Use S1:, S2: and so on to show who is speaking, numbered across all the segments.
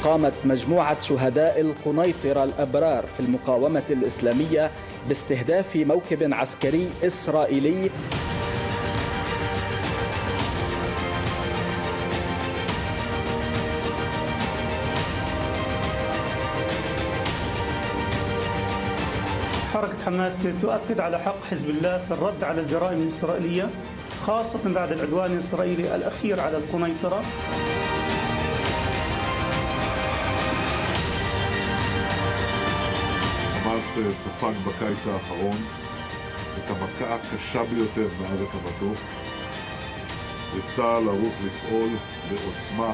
S1: قامت مجموعة شهداء القنيطرة الأبرار في المقاومة الإسلامية باستهداف موكب عسكري إسرائيلي.
S2: حركة حماس تؤكد على حق حزب الله في الرد على الجرائم الإسرائيلية، خاصة بعد العدوان الإسرائيلي الأخير على القنيطرة.
S3: חמאס ספג בקיץ האחרון את המכה הקשה ביותר מאז הקמתו, וצה"ל ערוך לפעול בעוצמה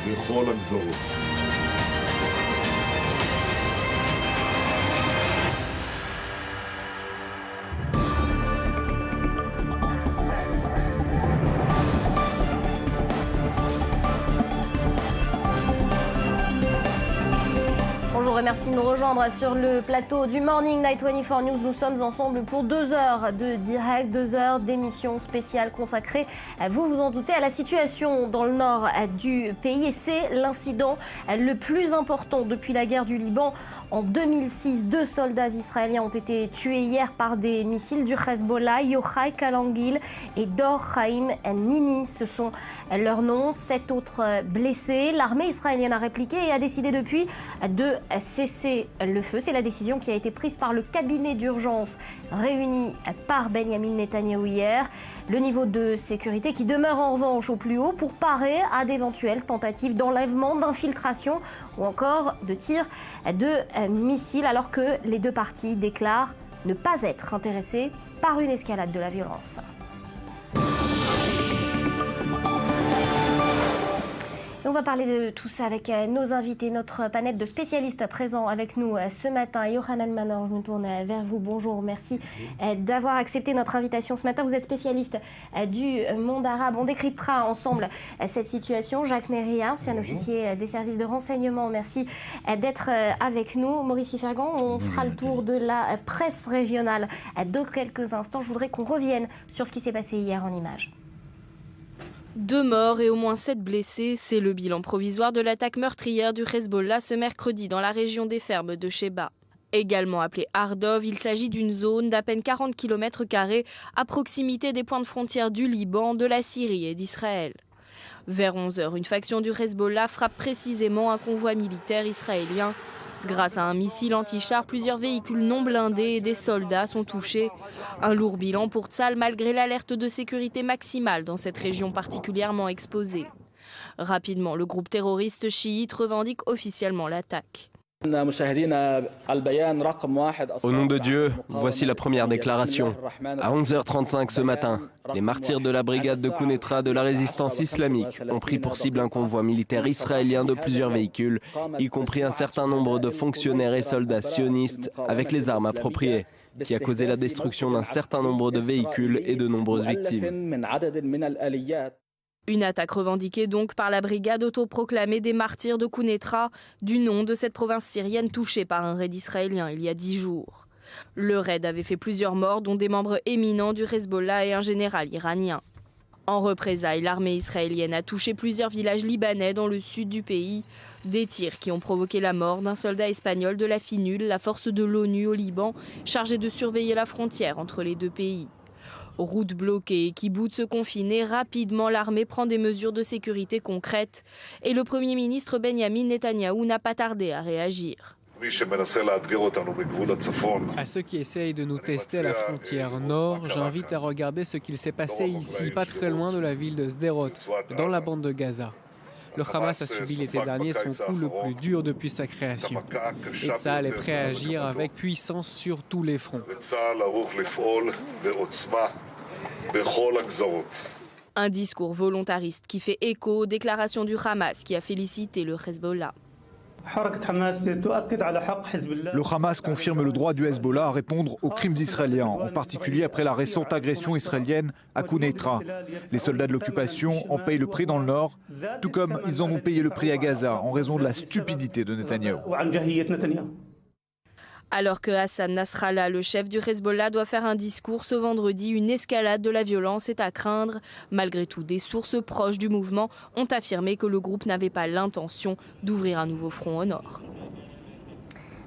S3: בכל הגזרות.
S4: Merci de nous rejoindre sur le plateau du Morning Night 24 News. Nous sommes ensemble pour 2 heures de direct, 2 heures d'émission spéciale consacrée, vous vous en doutez, à la situation dans le nord du pays. Et c'est l'incident le plus important depuis la guerre du Liban. En 2006, 2 soldats israéliens ont été tués hier par des missiles du Hezbollah. Yochai Kalangil et Dor Chaim Nini, ce sont leurs noms. 7 autres blessés. L'armée israélienne a répliqué et a décidé depuis de cesser le feu. C'est la décision qui a été prise par le cabinet d'urgence réuni par Benjamin Netanyahou hier. Le niveau de sécurité qui demeure en revanche au plus haut pour parer à d'éventuelles tentatives d'enlèvement, d'infiltration ou encore de tir de missiles, alors que les 2 parties déclarent ne pas être intéressées par une escalade de la violence. On va parler de tout ça avec nos invités, notre panel de spécialistes présents avec nous ce matin. Yohanan Manor, je me tourne vers vous. Bonjour, merci d'avoir accepté notre invitation ce matin. Vous êtes spécialiste du monde arabe. On décryptera ensemble cette situation. Jacques Neria, ancien officier des services de renseignement, merci d'être avec nous. Maurice Fergan, on fera le tour de la presse régionale dans quelques instants. Je voudrais qu'on revienne sur ce qui s'est passé hier en images.
S5: 2 morts et au moins 7 blessés, c'est le bilan provisoire de l'attaque meurtrière du Hezbollah ce mercredi dans la région des fermes de Sheba. Également appelée Ardov, il s'agit d'une zone d'à peine 40 km² à proximité des points de frontière du Liban, de la Syrie et d'Israël. Vers 11h, une faction du Hezbollah frappe précisément un convoi militaire israélien. Grâce à un missile anti-char, plusieurs véhicules non blindés et des soldats sont touchés. Un lourd bilan pour Tsahal malgré l'alerte de sécurité maximale dans cette région particulièrement exposée. Rapidement, le groupe terroriste chiite revendique officiellement l'attaque.
S6: Au nom de Dieu, voici la première déclaration. À 11h35 ce matin, les martyrs de la brigade de Quneitra de la résistance islamique ont pris pour cible un convoi militaire israélien de plusieurs véhicules, y compris un certain nombre de fonctionnaires et soldats sionistes avec les armes appropriées, qui a causé la destruction d'un certain nombre de véhicules et de nombreuses victimes.
S5: Une attaque revendiquée donc par la brigade autoproclamée des martyrs de Quneitra, du nom de cette province syrienne touchée par un raid israélien il y a 10 jours. Le raid avait fait plusieurs morts, dont des membres éminents du Hezbollah et un général iranien. En représailles, l'armée israélienne a touché plusieurs villages libanais dans le sud du pays. Des tirs qui ont provoqué la mort d'un soldat espagnol de la FINUL, la force de l'ONU au Liban, chargée de surveiller la frontière entre les 2 pays. Routes bloquées et kibboutz confinés, rapidement l'armée prend des mesures de sécurité concrètes et le Premier ministre Benjamin Netanyahou n'a pas tardé à réagir.
S7: À ceux qui essayent de nous tester à la frontière nord, j'invite à regarder ce qu'il s'est passé ici, pas très loin de la ville de Sderot, dans la bande de Gaza. Le Hamas a subi l'été dernier son coup le plus dur depuis sa création. Et Tsahal est prêt à agir avec puissance sur tous les fronts.
S5: Un discours volontariste qui fait écho aux déclarations du Hamas qui a félicité le Hezbollah.
S8: Le Hamas confirme le droit du Hezbollah à répondre aux crimes israéliens, en particulier après la récente agression israélienne à Quneitra. Les soldats de l'occupation en payent le prix dans le nord, tout comme ils en ont payé le prix à Gaza en raison de la stupidité de Netanyahou.
S5: Alors que Hassan Nasrallah, le chef du Hezbollah, doit faire un discours ce vendredi, une escalade de la violence est à craindre. Malgré tout, des sources proches du mouvement ont affirmé que le groupe n'avait pas l'intention d'ouvrir un nouveau front au nord.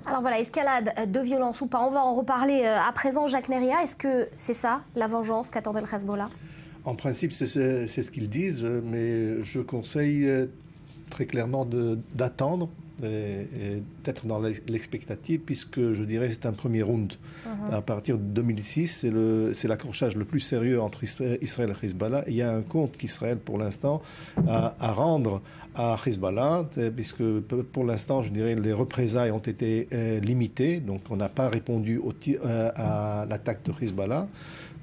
S4: Alors voilà, escalade de violence ou pas, on va en reparler à présent. Jacques Neria, est-ce que c'est ça la vengeance qu'attendait le Hezbollah ?
S9: En principe, c'est ce qu'ils disent, mais je conseille très clairement d'attendre et d'être dans l'expectative, puisque je dirais c'est un premier round. À partir de 2006, c'est l'accrochage le plus sérieux entre Israël et Hezbollah. Il y a un compte qu'Israël, pour l'instant, à rendre à Hezbollah, puisque pour l'instant, je dirais, les représailles ont été limitées, donc on n'a pas répondu à l'attaque de Hezbollah.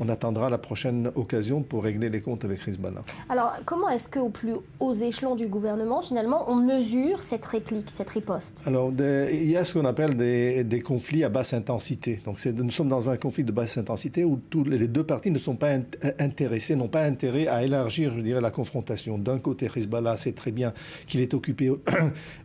S9: On attendra la prochaine occasion pour régler les comptes avec Hezbollah.
S4: Alors, comment est-ce qu'aux plus hauts échelons du gouvernement, finalement, on mesure cette réplique, cette riposte ?
S9: Alors, il y a ce qu'on appelle des conflits à basse intensité. Donc, nous sommes dans un conflit de basse intensité où les deux parties ne sont pas intéressées, n'ont pas intérêt à élargir, je dirais, la confrontation. D'un côté, Hezbollah sait très bien qu'il est occupé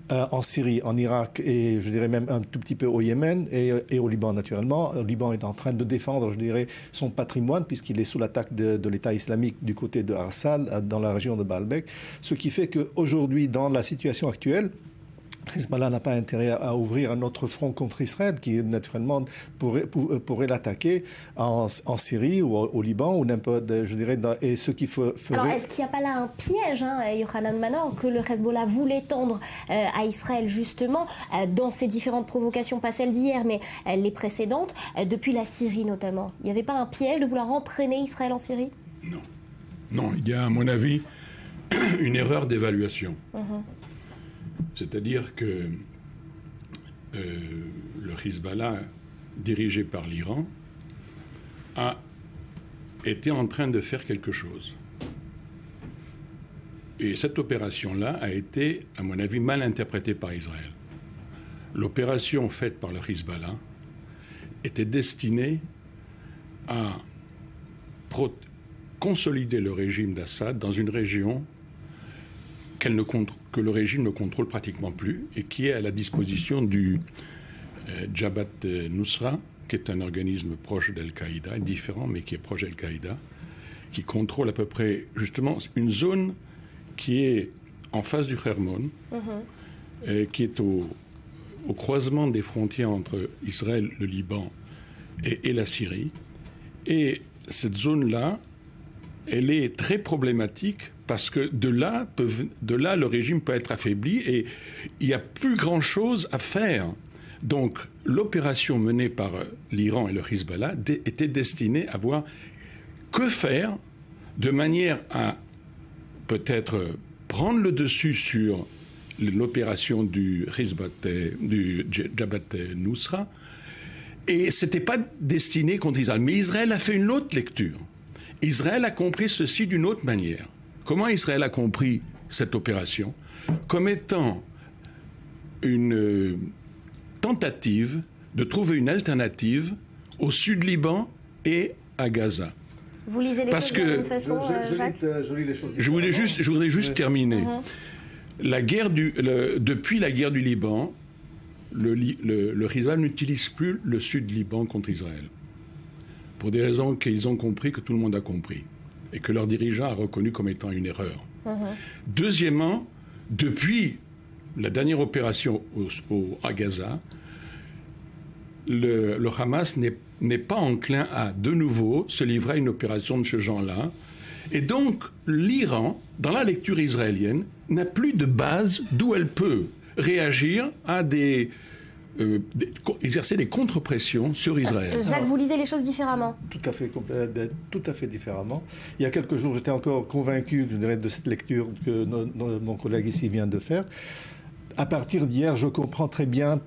S9: en Syrie, en Irak et, je dirais, même un tout petit peu au Yémen et au Liban, naturellement. Le Liban est en train de défendre, je dirais, son patrimoine, puisqu'il est sous l'attaque de l'État islamique du côté de Arsal, dans la région de Baalbek. Ce qui fait qu'aujourd'hui, dans la situation actuelle, Hezbollah n'a pas intérêt à ouvrir un autre front contre Israël qui, naturellement, pourrait l'attaquer en Syrie ou au Liban ou n'importe, je dirais, et ce qu'il ferait...
S4: Alors, est-ce qu'il n'y a pas là un piège, Yochanan Manor, que le Hezbollah voulait tendre à Israël, justement, dans ces différentes provocations, pas celles d'hier, mais les précédentes, depuis la Syrie notamment ? Il n'y avait pas un piège de vouloir entraîner Israël en Syrie ?
S10: Non. Non, il y a, à mon avis, une erreur d'évaluation. C'est-à-dire que le Hezbollah, dirigé par l'Iran, a été en train de faire quelque chose. Et cette opération-là a été, à mon avis, mal interprétée par Israël. L'opération faite par le Hezbollah était destinée à consolider le régime d'Assad dans une région que le régime ne contrôle pratiquement plus et qui est à la disposition du Jabhat Nusra, qui est un organisme proche d'Al-Qaïda, différent mais qui est proche d'Al-Qaïda, qui contrôle à peu près justement une zone qui est en face du Hermon, qui est au croisement des frontières entre Israël, le Liban et la Syrie. Et cette zone-là, elle est très problématique parce que de là, le régime peut être affaibli et il n'y a plus grand-chose à faire. Donc, l'opération menée par l'Iran et le Hezbollah était destinée à voir que faire de manière à peut-être prendre le dessus sur l'opération du Jabhat Nusra. Et ce n'était pas destiné contre Israël. Mais Israël a fait une autre lecture. Israël a compris ceci d'une autre manière. Comment Israël a compris cette opération ? Comme étant une tentative de trouver une alternative au sud Liban et à Gaza.
S4: Vous lisez les choses d'une façon, Jacques ?
S9: Je lis les choses.
S10: Je voudrais juste terminer. Depuis la guerre du Liban, le Hezbollah n'utilise plus le sud Liban contre Israël. Pour des raisons qu'ils ont compris, que tout le monde a compris, et que leur dirigeant a reconnu comme étant une erreur. Deuxièmement, depuis la dernière opération à Gaza, le Hamas n'est pas enclin à, de nouveau, se livrer à une opération de ce genre-là. Et donc, l'Iran, dans la lecture israélienne, n'a plus de base d'où elle peut réagir à exercer des contre-pressions sur Israël.
S4: Jacques, vous lisez les choses différemment.
S9: Tout à fait différemment. Il y a quelques jours, j'étais encore convaincu de cette lecture que mon collègue ici vient de faire. À partir d'hier, je comprends très bien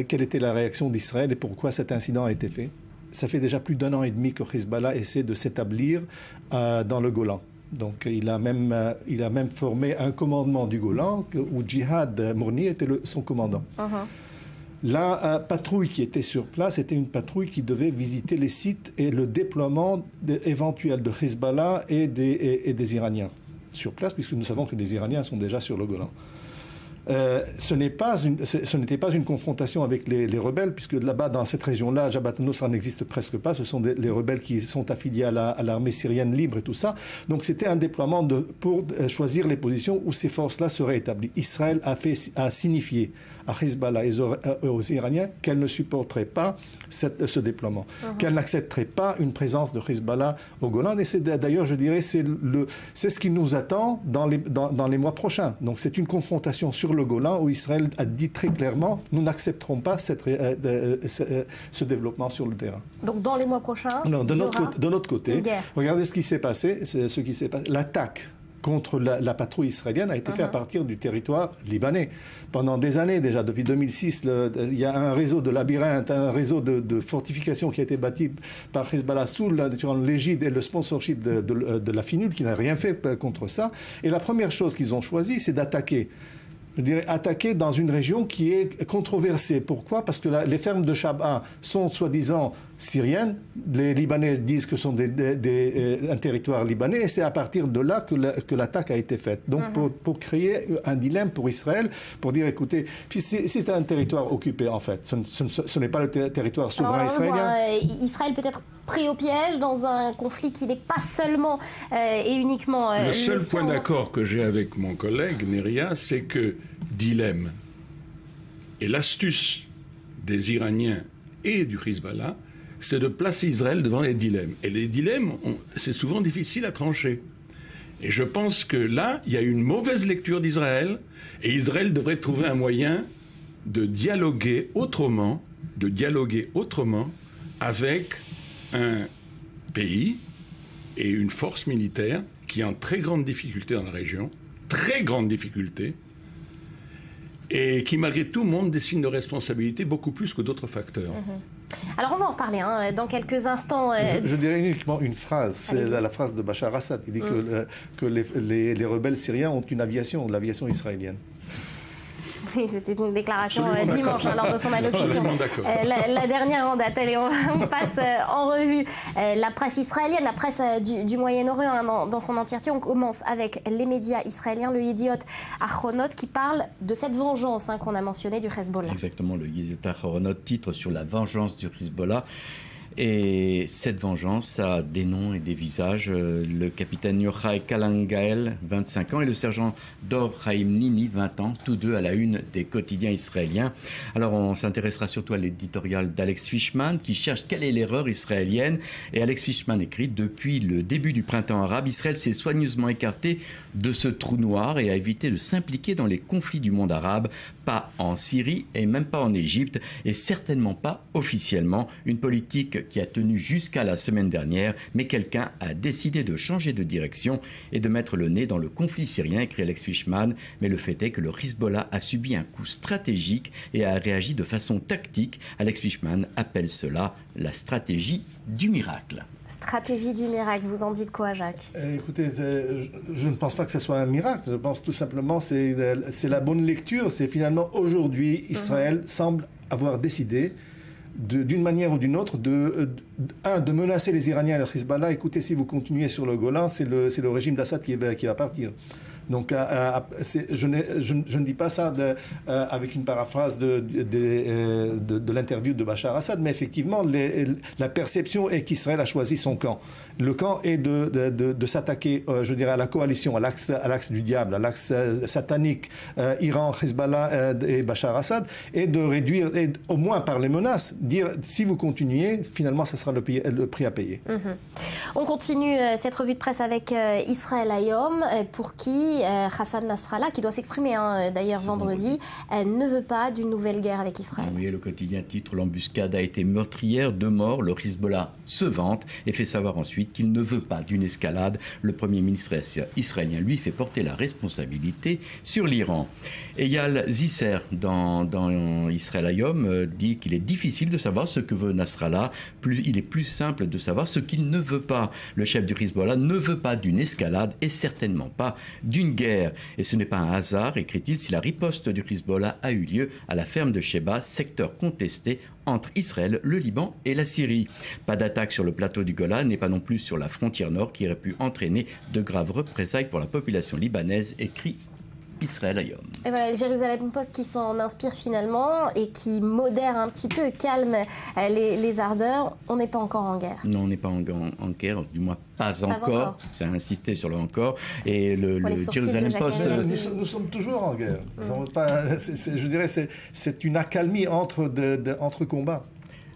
S9: quelle était la réaction d'Israël et pourquoi cet incident a été fait. Ça fait déjà plus d'1 an et demi que Hezbollah essaie de s'établir dans le Golan. Donc, il a même formé un commandement du Golan où Jihad Mourni était son commandant. La patrouille qui était sur place était une patrouille qui devait visiter les sites et le déploiement éventuel de Hezbollah et des Iraniens sur place, puisque nous savons que les Iraniens sont déjà sur le Golan. ce n'était pas une confrontation avec les rebelles, puisque là-bas, dans cette région-là, Jabhat al-Nusra n'existe presque pas. Ce sont les rebelles qui sont affiliés à l'armée syrienne libre et tout ça. Donc c'était un déploiement pour choisir les positions où ces forces-là seraient établies. Israël a signifié à Hezbollah et aux Iraniens qu'elle ne supporterait pas ce déploiement, qu'elle n'accepterait pas une présence de Hezbollah au Golan. Et c'est d'ailleurs, je dirais, c'est ce qui nous attend dans les mois prochains. Donc c'est une confrontation sur le Golan où Israël a dit très clairement nous n'accepterons pas ce développement sur le terrain.
S4: Donc dans les mois prochains,
S9: non, de notre côté, regardez ce qui s'est passé, l'attaque contre la patrouille israélienne a été faite à partir du territoire libanais. Pendant des années déjà, depuis 2006, il y a un réseau de labyrinthes, un réseau de fortifications qui a été bâti par Hezbollah sous l'égide et le sponsorship de la FINUL, qui n'a rien fait contre ça. Et la première chose qu'ils ont choisi, c'est d'attaquer. Je dirais attaquer dans une région qui est controversée. Pourquoi ? Parce que les fermes de Shab'a sont soi-disant syriennes. Les Libanais disent que ce sont un territoire libanais. Et c'est à partir de là que l'attaque a été faite. Donc pour créer un dilemme pour Israël, pour dire écoutez, puis c'est un territoire occupé en fait. Ce n'est pas le territoire souverain israélien.
S4: Israël peut être pris au piège dans un conflit qui n'est pas seulement et uniquement...
S10: le seul point d'accord que j'ai avec mon collègue Neria, c'est que dilemme et l'astuce des Iraniens et du Hezbollah, c'est de placer Israël devant les dilemmes. Et les dilemmes, c'est souvent difficile à trancher. Et je pense que là, il y a une mauvaise lecture d'Israël, et Israël devrait trouver un moyen de dialoguer autrement avec un pays et une force militaire qui est en très grande difficulté dans la région, très grande difficulté, et qui malgré tout montre des signes de responsabilité beaucoup plus que d'autres facteurs.
S4: Alors on va en reparler dans quelques instants.
S9: Je dirais uniquement une phrase, c'est la phrase de Bachar Assad. Il dit que les rebelles syriens ont l'aviation israélienne.
S4: Oui, c'était une déclaration dimanche lors de son allocution. La dernière en date. Allez, on passe en revue la presse israélienne, la presse du Moyen-Orient dans son entièreté. On commence avec les médias israéliens, le Yediot Ahronot qui parle de cette vengeance qu'on a mentionnée du Hezbollah.
S11: Exactement, le Yediot Ahronot titre sur la vengeance du Hezbollah. Et cette vengeance a des noms et des visages. Le capitaine Yochai Kalangael, 25 ans, et le sergent Dor Chaim Nini, 20 ans, tous deux à la une des quotidiens israéliens. Alors on s'intéressera surtout à l'éditorial d'Alex Fishman qui cherche quelle est l'erreur israélienne. Et Alex Fishman écrit « Depuis le début du printemps arabe, Israël s'est soigneusement écarté de ce trou noir et a évité de s'impliquer dans les conflits du monde arabe, pas en Syrie et même pas en Égypte, et certainement pas officiellement. Une politique qui a tenu jusqu'à la semaine dernière, mais quelqu'un a décidé de changer de direction et de mettre le nez dans le conflit syrien, écrit Alex Fishman. Mais le fait est que le Hezbollah a subi un coup stratégique et a réagi de façon tactique. Alex Fishman appelle cela la stratégie du miracle.
S4: Stratégie du miracle, vous en dites quoi, Jacques ?
S9: Écoutez, je ne pense pas que ce soit un miracle. Je pense tout simplement que c'est la bonne lecture. C'est finalement aujourd'hui, Israël semble avoir décidé d'une manière ou d'une autre, de menacer les Iraniens et le Hezbollah. Écoutez, si vous continuez sur le Golan, c'est le régime d'Assad qui va partir. Donc, je ne dis pas ça avec une paraphrase de l'interview de Bachar Assad, mais effectivement, la perception est qu'Israël a choisi son camp. Le camp est de s'attaquer, je dirais, à la coalition, à l'axe du diable, à l'axe satanique, Iran, Hezbollah et Bachar Assad, et de réduire, et au moins par les menaces, dire si vous continuez, finalement, ça sera le prix à payer.
S4: On continue cette revue de presse avec Israël Hayom, pour qui Hassan Nasrallah, qui doit s'exprimer d'ailleurs vendredi, ne veut pas d'une nouvelle guerre avec Israël.
S11: Oui, le quotidien titre « L'embuscade a été meurtrière, 2 morts ». Le Hezbollah se vante et fait savoir ensuite qu'il ne veut pas d'une escalade. Le Premier ministre israélien, lui, fait porter la responsabilité sur l'Iran. Eyal Zisser, dans Israël Hayom, dit qu'il est difficile de savoir ce que veut Nasrallah. Il est plus simple de savoir ce qu'il ne veut pas. Le chef du Hezbollah ne veut pas d'une escalade et certainement pas d'une guerre. Et ce n'est pas un hasard, écrit-il, si la riposte du Hezbollah a eu lieu à la ferme de Sheba, secteur contesté entre Israël, le Liban et la Syrie. Pas d'attaque sur le plateau du Golan et pas non plus sur la frontière nord qui aurait pu entraîner de graves représailles pour la population libanaise, écrit Israël Hayom.
S4: Et voilà, le Jérusalem Post qui s'en inspire finalement et qui modère un petit peu, calme les ardeurs. On n'est pas encore en guerre.
S11: Non, on n'est pas en guerre, du moins pas encore. C'est insisté sur le encore. Et le Jérusalem Post...
S9: Nous sommes toujours en guerre. Je dirais que c'est une accalmie entre combats.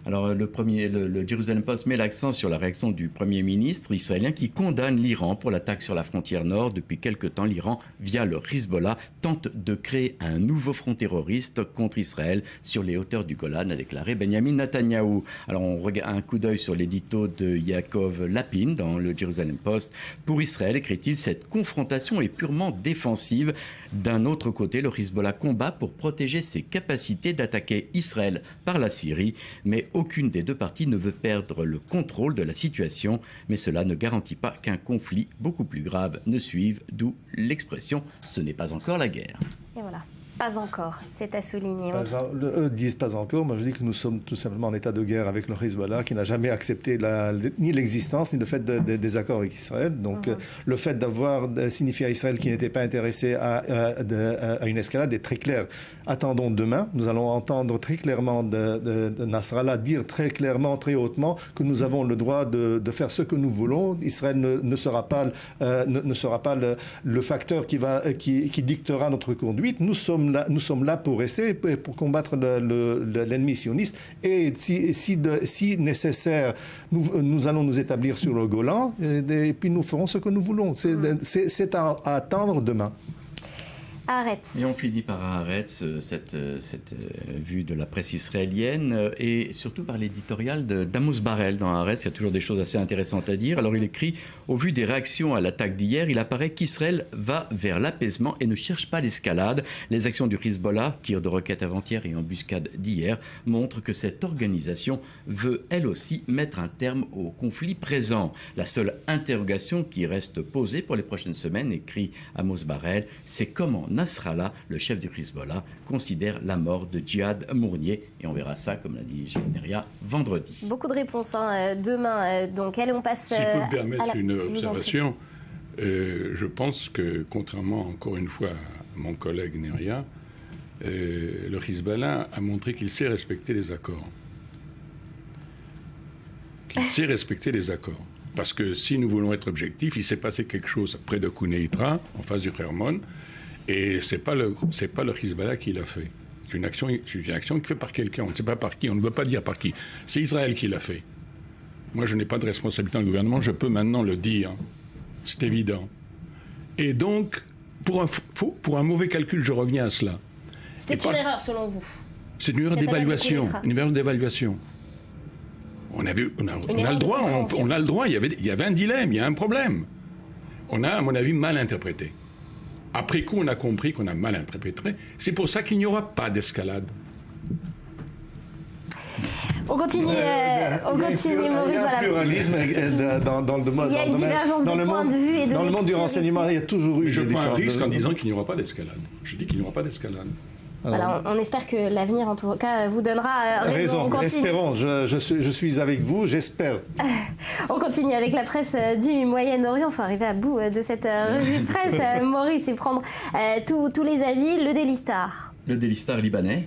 S11: Alors le Jerusalem Post met l'accent sur la réaction du Premier ministre israélien qui condamne l'Iran pour l'attaque sur la frontière nord. Depuis quelque temps, l'Iran, via le Hezbollah, tente de créer un nouveau front terroriste contre Israël sur les hauteurs du Golan, a déclaré Benjamin Netanyahou. Alors on regarde un coup d'œil sur l'édito de Yaakov Lapin dans le Jerusalem Post. Pour Israël, écrit-il, cette confrontation est purement défensive. D'un autre côté, le Hezbollah combat pour protéger ses capacités d'attaquer Israël par la Syrie, mais aucune des deux parties ne veut perdre le contrôle de la situation, mais cela ne garantit pas qu'un conflit beaucoup plus grave ne suive, d'où l'expression « ce n'est pas encore la guerre ».
S4: Et voilà. Pas encore, c'est à souligner.
S9: Eux disent pas encore, moi je dis que nous sommes tout simplement en état de guerre avec le Hezbollah qui n'a jamais accepté ni l'existence ni le fait des accords avec Israël. Donc le fait d'avoir signifié à Israël qu'il n'était pas intéressé à une escalade est très clair. Attendons demain, nous allons entendre très clairement de Nasrallah dire très clairement, très hautement que nous avons le droit de faire ce que nous voulons. Israël ne sera pas le facteur qui dictera notre conduite. Nous sommes là pour rester, pour combattre l'ennemi sioniste. Et si nécessaire, nous allons nous établir sur le Golan et puis nous ferons ce que nous voulons. C'est à attendre demain.
S4: Arrête.
S11: Et on finit par Arrête, cette vue de la presse israélienne et surtout par l'éditorial d'Amos Barel dans Arrête. Il y a toujours des choses assez intéressantes à dire. Alors il écrit « Au vu des réactions à l'attaque d'hier, il apparaît qu'Israël va vers l'apaisement et ne cherche pas l'escalade. Les actions du Hezbollah, tir de roquettes avant-hier et embuscade d'hier, montrent que cette organisation veut elle aussi mettre un terme au conflit présent. La seule interrogation qui reste posée pour les prochaines semaines, écrit Amos Barel, c'est comment Nasrallah, le chef du Hezbollah, considère la mort de Djihad Mournier. Et on verra ça, comme l'a dit Généria, vendredi.
S4: Beaucoup de réponses demain. Donc, allez, on passe...
S10: Si je peux me permettre une observation, je pense que, contrairement encore une fois à mon collègue Neria, le Hezbollah a montré qu'il sait respecter les accords. Qu'il sait respecter les accords. Parce que si nous voulons être objectifs, il s'est passé quelque chose près de Quneitra, en face du Hermon, et c'est pas le Hezbollah qui l'a fait. C'est une action qui est faite par quelqu'un. On ne sait pas par qui. On ne veut pas dire par qui. C'est Israël qui l'a fait. Moi, je n'ai pas de responsabilité dans le gouvernement. Je peux maintenant le dire. C'est évident. Et donc, pour un mauvais calcul, je reviens à cela.
S4: C'était une erreur, selon vous?
S10: C'est une erreur d'évaluation. Une erreur d'évaluation. On a le droit. On a le droit. Il y avait un dilemme. Il y a un problème. On a, à mon avis, mal interprété. Après coup, on a compris qu'on a mal interprété. C'est pour ça qu'il n'y aura pas d'escalade.
S4: On continue, Maurice.
S9: Il y a un pluralisme dans le monde du renseignement. Il y a toujours eu.
S10: Je prends un risque en disant qu'il n'y aura pas d'escalade. Je dis qu'il n'y aura pas d'escalade.
S4: Alors, on espère que l'avenir, en tout cas, vous donnera raison.
S9: Espérons. Je suis avec vous, j'espère.
S4: On continue avec la presse du Moyen-Orient. Il faut arriver à bout de cette revue de presse, Maurice, et prendre tous les avis. Le Daily Star.
S11: Le Daily Star libanais,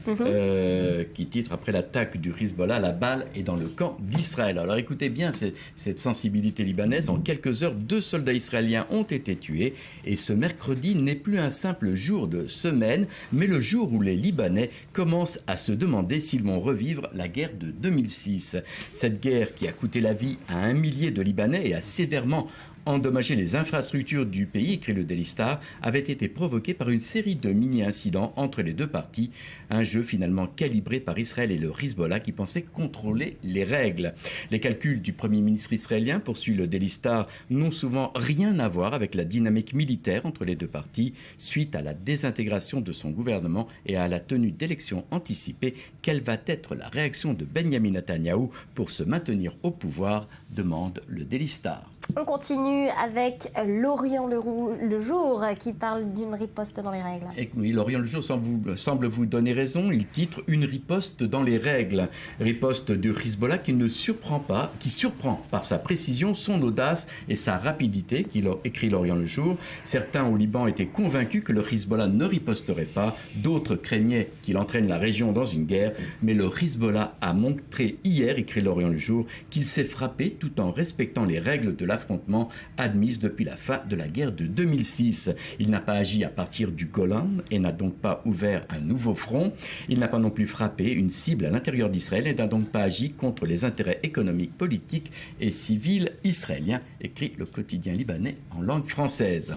S11: qui titre après l'attaque du Hezbollah, la balle est dans le camp d'Israël. Alors écoutez bien cette sensibilité libanaise. En quelques heures, 2 soldats israéliens ont été tués. Et ce mercredi n'est plus un simple jour de semaine, mais le jour où les Libanais commencent à se demander s'ils vont revivre la guerre de 2006. Cette guerre qui a coûté la vie à 1 millier de Libanais et a sévèrement endommager les infrastructures du pays, écrit le Daily Star, avait été provoqué par une série de mini-incidents entre les deux parties, un jeu finalement calibré par Israël et le Hezbollah qui pensait contrôler les règles. Les calculs du Premier ministre israélien, poursuit le Daily Star, n'ont souvent rien à voir avec la dynamique militaire entre les deux parties, suite à la désintégration de son gouvernement et à la tenue d'élections anticipées. Quelle va être la réaction de Benjamin Netanyahou pour se maintenir au pouvoir, demande le Daily Star.
S4: On continue avec Lorient le Jour qui parle d'une riposte dans les règles.
S11: Et oui, Lorient le Jour semble vous donner raison. Il titre « Une riposte dans les règles ». Riposte du Hezbollah qui ne surprend pas, qui surprend par sa précision, son audace et sa rapidité, écrit Lorient le Jour. Certains au Liban étaient convaincus que le Hezbollah ne riposterait pas. D'autres craignaient qu'il entraîne la région dans une guerre. Mais le Hezbollah a montré hier, écrit Lorient le Jour, qu'il s'est frappé tout en respectant les règles de l'affrontement admises depuis la fin de la guerre de 2006. Il n'a pas agi à partir du Golan et n'a donc pas ouvert un nouveau front. Il n'a pas non plus frappé une cible à l'intérieur d'Israël et n'a donc pas agi contre les intérêts économiques, politiques et civils israéliens, écrit le quotidien libanais en langue française.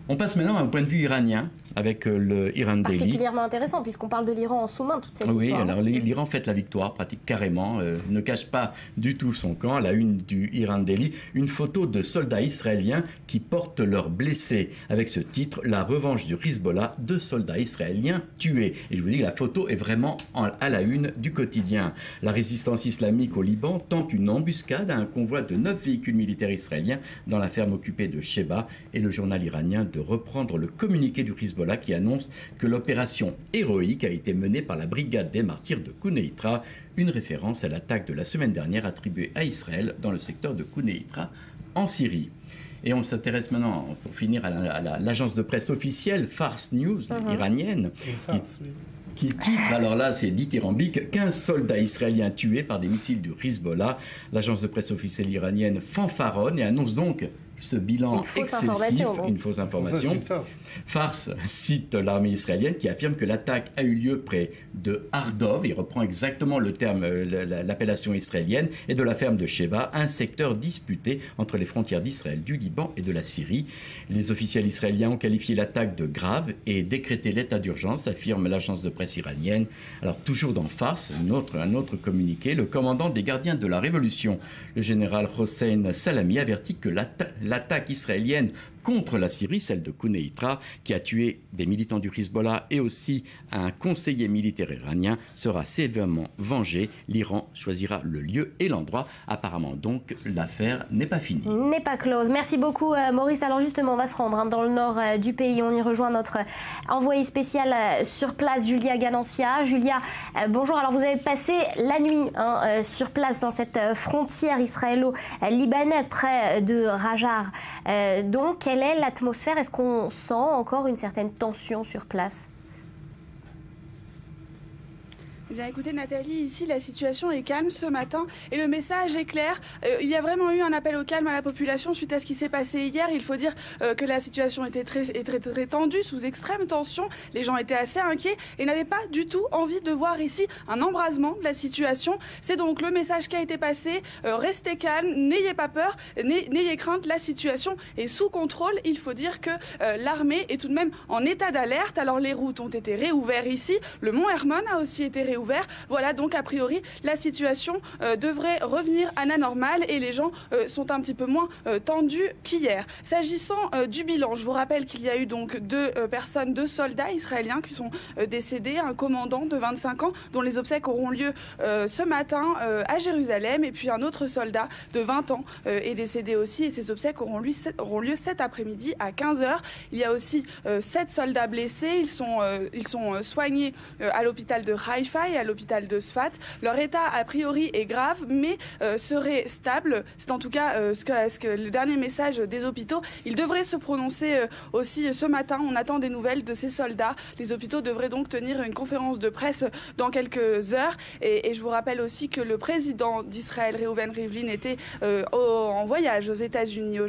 S11: On passe maintenant à un point de vue iranien avec le Iran Daily.
S4: Particulièrement intéressant puisqu'on parle de l'Iran en sous-main toute cette histoire.
S11: Oui, alors l'Iran fête la victoire, pratique carrément, ne cache pas du tout son camp. À la une du Iran Daily, une photo de soldats israéliens qui portent leurs blessés. Avec ce titre, la revanche du Hezbollah, 2 soldats israéliens tués. Et je vous dis que la photo est vraiment à la une du quotidien. La résistance islamique au Liban tente une embuscade à un convoi de 9 véhicules militaires israéliens dans la ferme occupée de Sheba. Et le journal iranien de reprendre le communiqué du Hezbollah qui annonce que l'opération héroïque a été menée par la brigade des martyrs de Quneitra, une référence à l'attaque de la semaine dernière attribuée à Israël dans le secteur de Quneitra en Syrie. Et on s'intéresse maintenant, pour finir, à l'agence de presse officielle, Fars News, iranienne, qui titre, alors là c'est dithyrambique, 15 soldats israéliens tués par des missiles du Hezbollah. L'agence de presse officielle iranienne fanfaronne et annonce donc ce bilan excessif, une fausse information. Fars cite l'armée israélienne qui affirme que l'attaque a eu lieu près de Ardov, il reprend exactement le terme, l'appellation israélienne, et de la ferme de Sheba, un secteur disputé entre les frontières d'Israël, du Liban et de la Syrie. Les officiels israéliens ont qualifié l'attaque de grave et décrété l'état d'urgence, affirme l'agence de presse iranienne. Alors toujours dans Fars, un autre communiqué, le commandant des gardiens de la révolution, le général Hossein Salami, avertit que l'attaque israélienne contre la Syrie, celle de Quneitra, qui a tué des militants du Hezbollah et aussi un conseiller militaire iranien, sera sévèrement vengée. L'Iran choisira le lieu et l'endroit. Apparemment donc, l'affaire n'est pas finie.
S4: N'est pas close. Merci beaucoup Maurice. Alors justement, on va se rendre dans le nord du pays. On y rejoint notre envoyé spécial sur place, Julia Ganancia. Julia, bonjour. Alors vous avez passé la nuit sur place dans cette frontière israélo-libanaise près de Rajar. Donc, quelle est l'atmosphère? Est-ce qu'on sent encore une certaine tension sur place?
S12: Eh bien, écoutez Nathalie, ici la situation est calme ce matin et le message est clair. Il y a vraiment eu un appel au calme à la population suite à ce qui s'est passé hier. Il faut dire que la situation était très tendue, sous extrême tension. Les gens étaient assez inquiets et n'avaient pas du tout envie de voir ici un embrasement de la situation. C'est donc le message qui a été passé. Restez calme, n'ayez pas peur, n'ayez crainte. La situation est sous contrôle. Il faut dire que l'armée est tout de même en état d'alerte. Alors les routes ont été réouvertes ici. Le mont Hermon a aussi été réouvert. Voilà, donc a priori la situation devrait revenir à la normale et les gens sont un petit peu moins tendus qu'hier. S'agissant du bilan, je vous rappelle qu'il y a eu donc 2 soldats israéliens qui sont décédés, un commandant de 25 ans dont les obsèques auront lieu ce matin à Jérusalem, et puis un autre soldat de 20 ans est décédé aussi, et ses obsèques auront lieu cet après-midi à 15h. Il y a aussi 7 soldats blessés, ils sont soignés à l'hôpital de Haïfa et à l'hôpital de Sfat. Leur état a priori est grave mais serait stable. C'est en tout cas ce que le dernier message des hôpitaux. Ils devraient se prononcer aussi ce matin. On attend des nouvelles de ces soldats. Les hôpitaux devraient donc tenir une conférence de presse dans quelques heures. Et je vous rappelle aussi que le président d'Israël, Reuven Rivlin, était en voyage aux États-Unis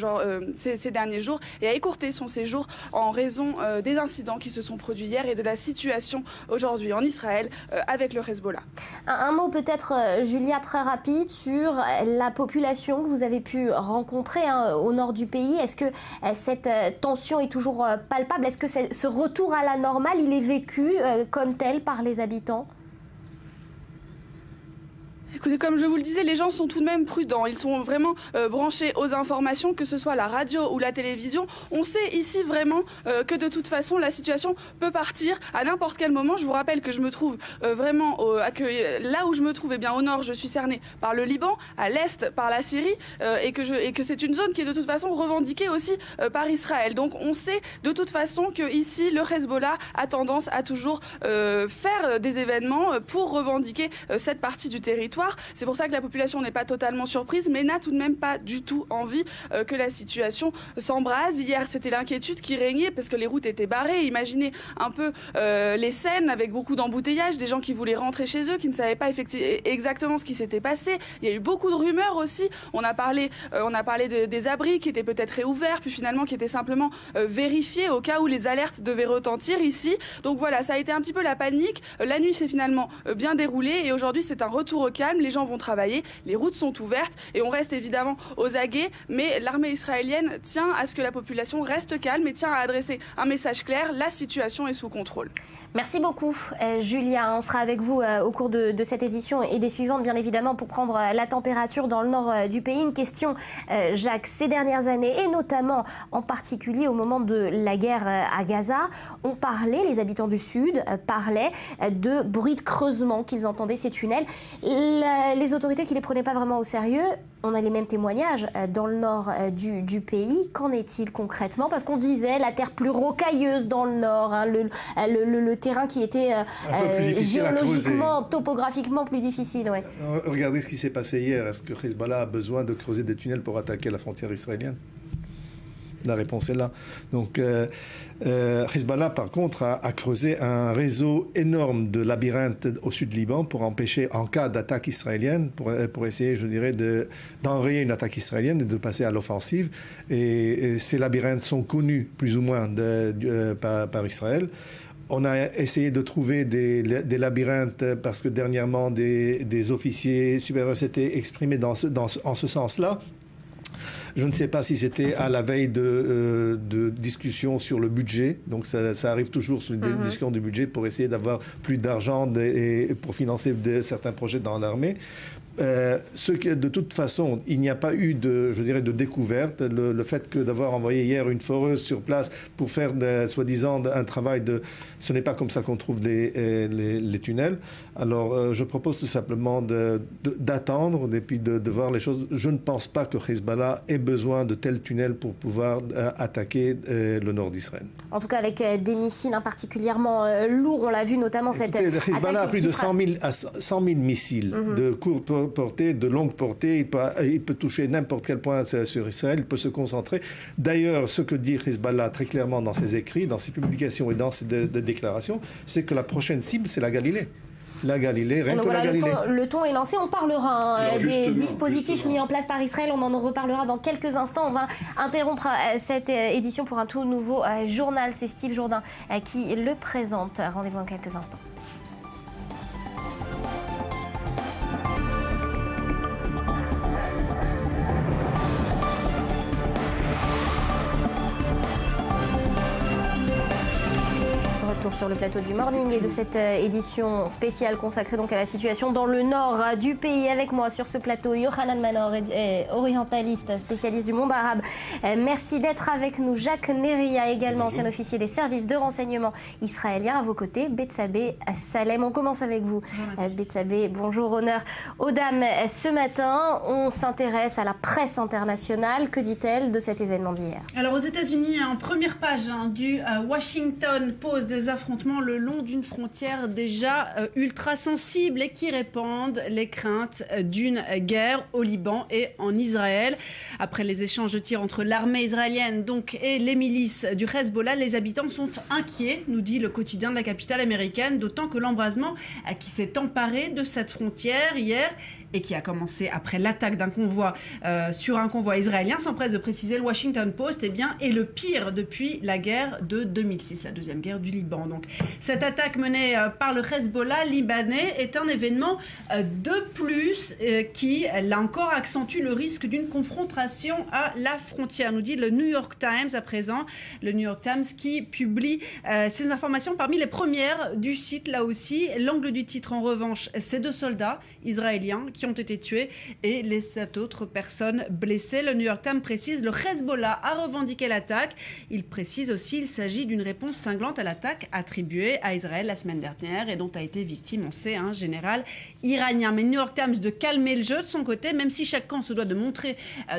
S12: ces derniers jours et a écourté son séjour en raison des incidents qui se sont produits hier et de la situation aujourd'hui en Israël avec le Hezbollah.
S4: Un mot peut-être, Julia, très rapide sur la population que vous avez pu rencontrer au nord du pays. Est-ce que cette tension est toujours palpable? Est-ce que ce retour à la normale, il est vécu comme tel par les habitants?
S12: Écoutez, comme je vous le disais, les gens sont tout de même prudents. Ils sont vraiment branchés aux informations, que ce soit la radio ou la télévision. On sait ici vraiment que de toute façon, la situation peut partir à n'importe quel moment. Je vous rappelle que je me trouve vraiment là où je me trouve, eh bien, au nord, je suis cernée par le Liban, à l'est par la Syrie, et que c'est une zone qui est de toute façon revendiquée aussi par Israël. Donc on sait de toute façon que ici, le Hezbollah a tendance à toujours faire des événements pour revendiquer cette partie du territoire. C'est pour ça que la population n'est pas totalement surprise, mais n'a tout de même pas du tout envie que la situation s'embrase. Hier, c'était l'inquiétude qui régnait parce que les routes étaient barrées. Imaginez un peu les scènes avec beaucoup d'embouteillages, des gens qui voulaient rentrer chez eux, qui ne savaient pas exactement ce qui s'était passé. Il y a eu beaucoup de rumeurs aussi. On a parlé des abris qui étaient peut-être réouverts, puis finalement qui étaient simplement vérifiés au cas où les alertes devaient retentir ici. Donc voilà, ça a été un petit peu la panique. La nuit s'est finalement bien déroulée et aujourd'hui c'est un retour au calme. Les gens vont travailler, les routes sont ouvertes et on reste évidemment aux aguets, mais l'armée israélienne tient à ce que la population reste calme et tient à adresser un message clair, la situation est sous contrôle.
S4: Merci beaucoup, Julia. On sera avec vous au cours de cette édition et des suivantes, bien évidemment, pour prendre la température dans le nord du pays. Une question, Jacques, ces dernières années, et notamment en particulier au moment de la guerre à Gaza, on parlait, les habitants du Sud parlaient de bruit de creusement qu'ils entendaient, ces tunnels. Les autorités qui ne les prenaient pas vraiment au sérieux, on a les mêmes témoignages dans le nord du pays. Qu'en est-il concrètement? Parce qu'on disait la terre plus rocailleuse dans le nord, hein, le terrain qui était géologiquement, topographiquement plus difficile. Ouais.
S9: Regardez ce qui s'est passé hier. Est-ce que Hezbollah a besoin de creuser des tunnels pour attaquer la frontière israélienne? La réponse est là. Donc, Hezbollah, par contre, a creusé un réseau énorme de labyrinthes au sud du Liban pour empêcher, en cas d'attaque israélienne, pour essayer, je dirais, d'enrayer une attaque israélienne et de passer à l'offensive. Et ces labyrinthes sont connus, plus ou moins, par Israël. On a essayé de trouver des labyrinthes parce que dernièrement, des officiers supérieurs s'étaient exprimés en ce sens-là. Je ne sais pas si c'était à la veille de discussions sur le budget. Donc ça arrive toujours sur des discussions du budget pour essayer d'avoir plus d'argent et pour financer certains projets dans l'armée. De toute façon, il n'y a pas eu de découverte. Le fait que d'avoir envoyé hier une foreuse sur place pour faire soi-disant un travail ce n'est pas comme ça qu'on trouve les tunnels. Alors je propose tout simplement d'attendre et puis de voir les choses. Je ne pense pas que Hezbollah ait besoin de tels tunnels pour pouvoir attaquer le nord d'Israël.
S4: En tout cas avec des missiles particulièrement lourds, on l'a vu notamment cette attaque.
S9: Hezbollah a plus de 100 000 missiles de courte portée, de longue portée. Il peut toucher n'importe quel point sur Israël, il peut se concentrer. D'ailleurs, ce que dit Hezbollah très clairement dans ses écrits, dans ses publications et dans ses déclarations, c'est que la prochaine cible, c'est la Galilée. La Galilée, rien que la Galilée.
S4: Le ton est lancé. On parlera des dispositifs mis en place par Israël. On en reparlera dans quelques instants. On va interrompre cette édition pour un tout nouveau journal. C'est Steve Jourdain qui le présente. Rendez-vous dans quelques instants. Sur le plateau du Morning et de cette édition spéciale consacrée donc à la situation dans le nord du pays. Avec moi sur ce plateau, Yohanan Manor, orientaliste, spécialiste du monde arabe. Merci d'être avec nous. Jacques Neria, également ancien officier des services de renseignement israéliens. À vos côtés, Betsabé Salem. On commence avec vous. Betsabé, bonjour, honneur aux dames. Ce matin, on s'intéresse à la presse internationale. Que dit-elle de cet événement d'hier?
S13: Alors aux États-Unis, en première page du Washington Post, des affrontements le long d'une frontière déjà ultra sensible et qui répandent les craintes d'une guerre au Liban et en Israël. Après les échanges de tirs entre l'armée israélienne et les milices du Hezbollah, les habitants sont inquiets, nous dit le quotidien de la capitale américaine, d'autant que l'embrasement qui s'est emparé de cette frontière hier et qui a commencé après l'attaque d'un convoi sur un convoi israélien, s'empresse de préciser le Washington Post, est le pire depuis la guerre de 2006, la deuxième guerre du Liban. Donc, cette attaque menée par le Hezbollah libanais est un événement de plus qui, là encore, accentue le risque d'une confrontation à la frontière, nous dit le New York Times à présent. Le New York Times qui publie ces informations parmi les premières du site, là aussi. L'angle du titre, en revanche, c'est 2 soldats israéliens qui qui ont été tués et les 7 autres personnes blessées. Le New York Times précise, le Hezbollah a revendiqué l'attaque. Il précise aussi qu'il s'agit d'une réponse cinglante à l'attaque attribuée à Israël la semaine dernière et dont a été victime, on sait, un général iranien. Mais le New York Times de calmer le jeu de son côté, même si chaque camp se doit de montrer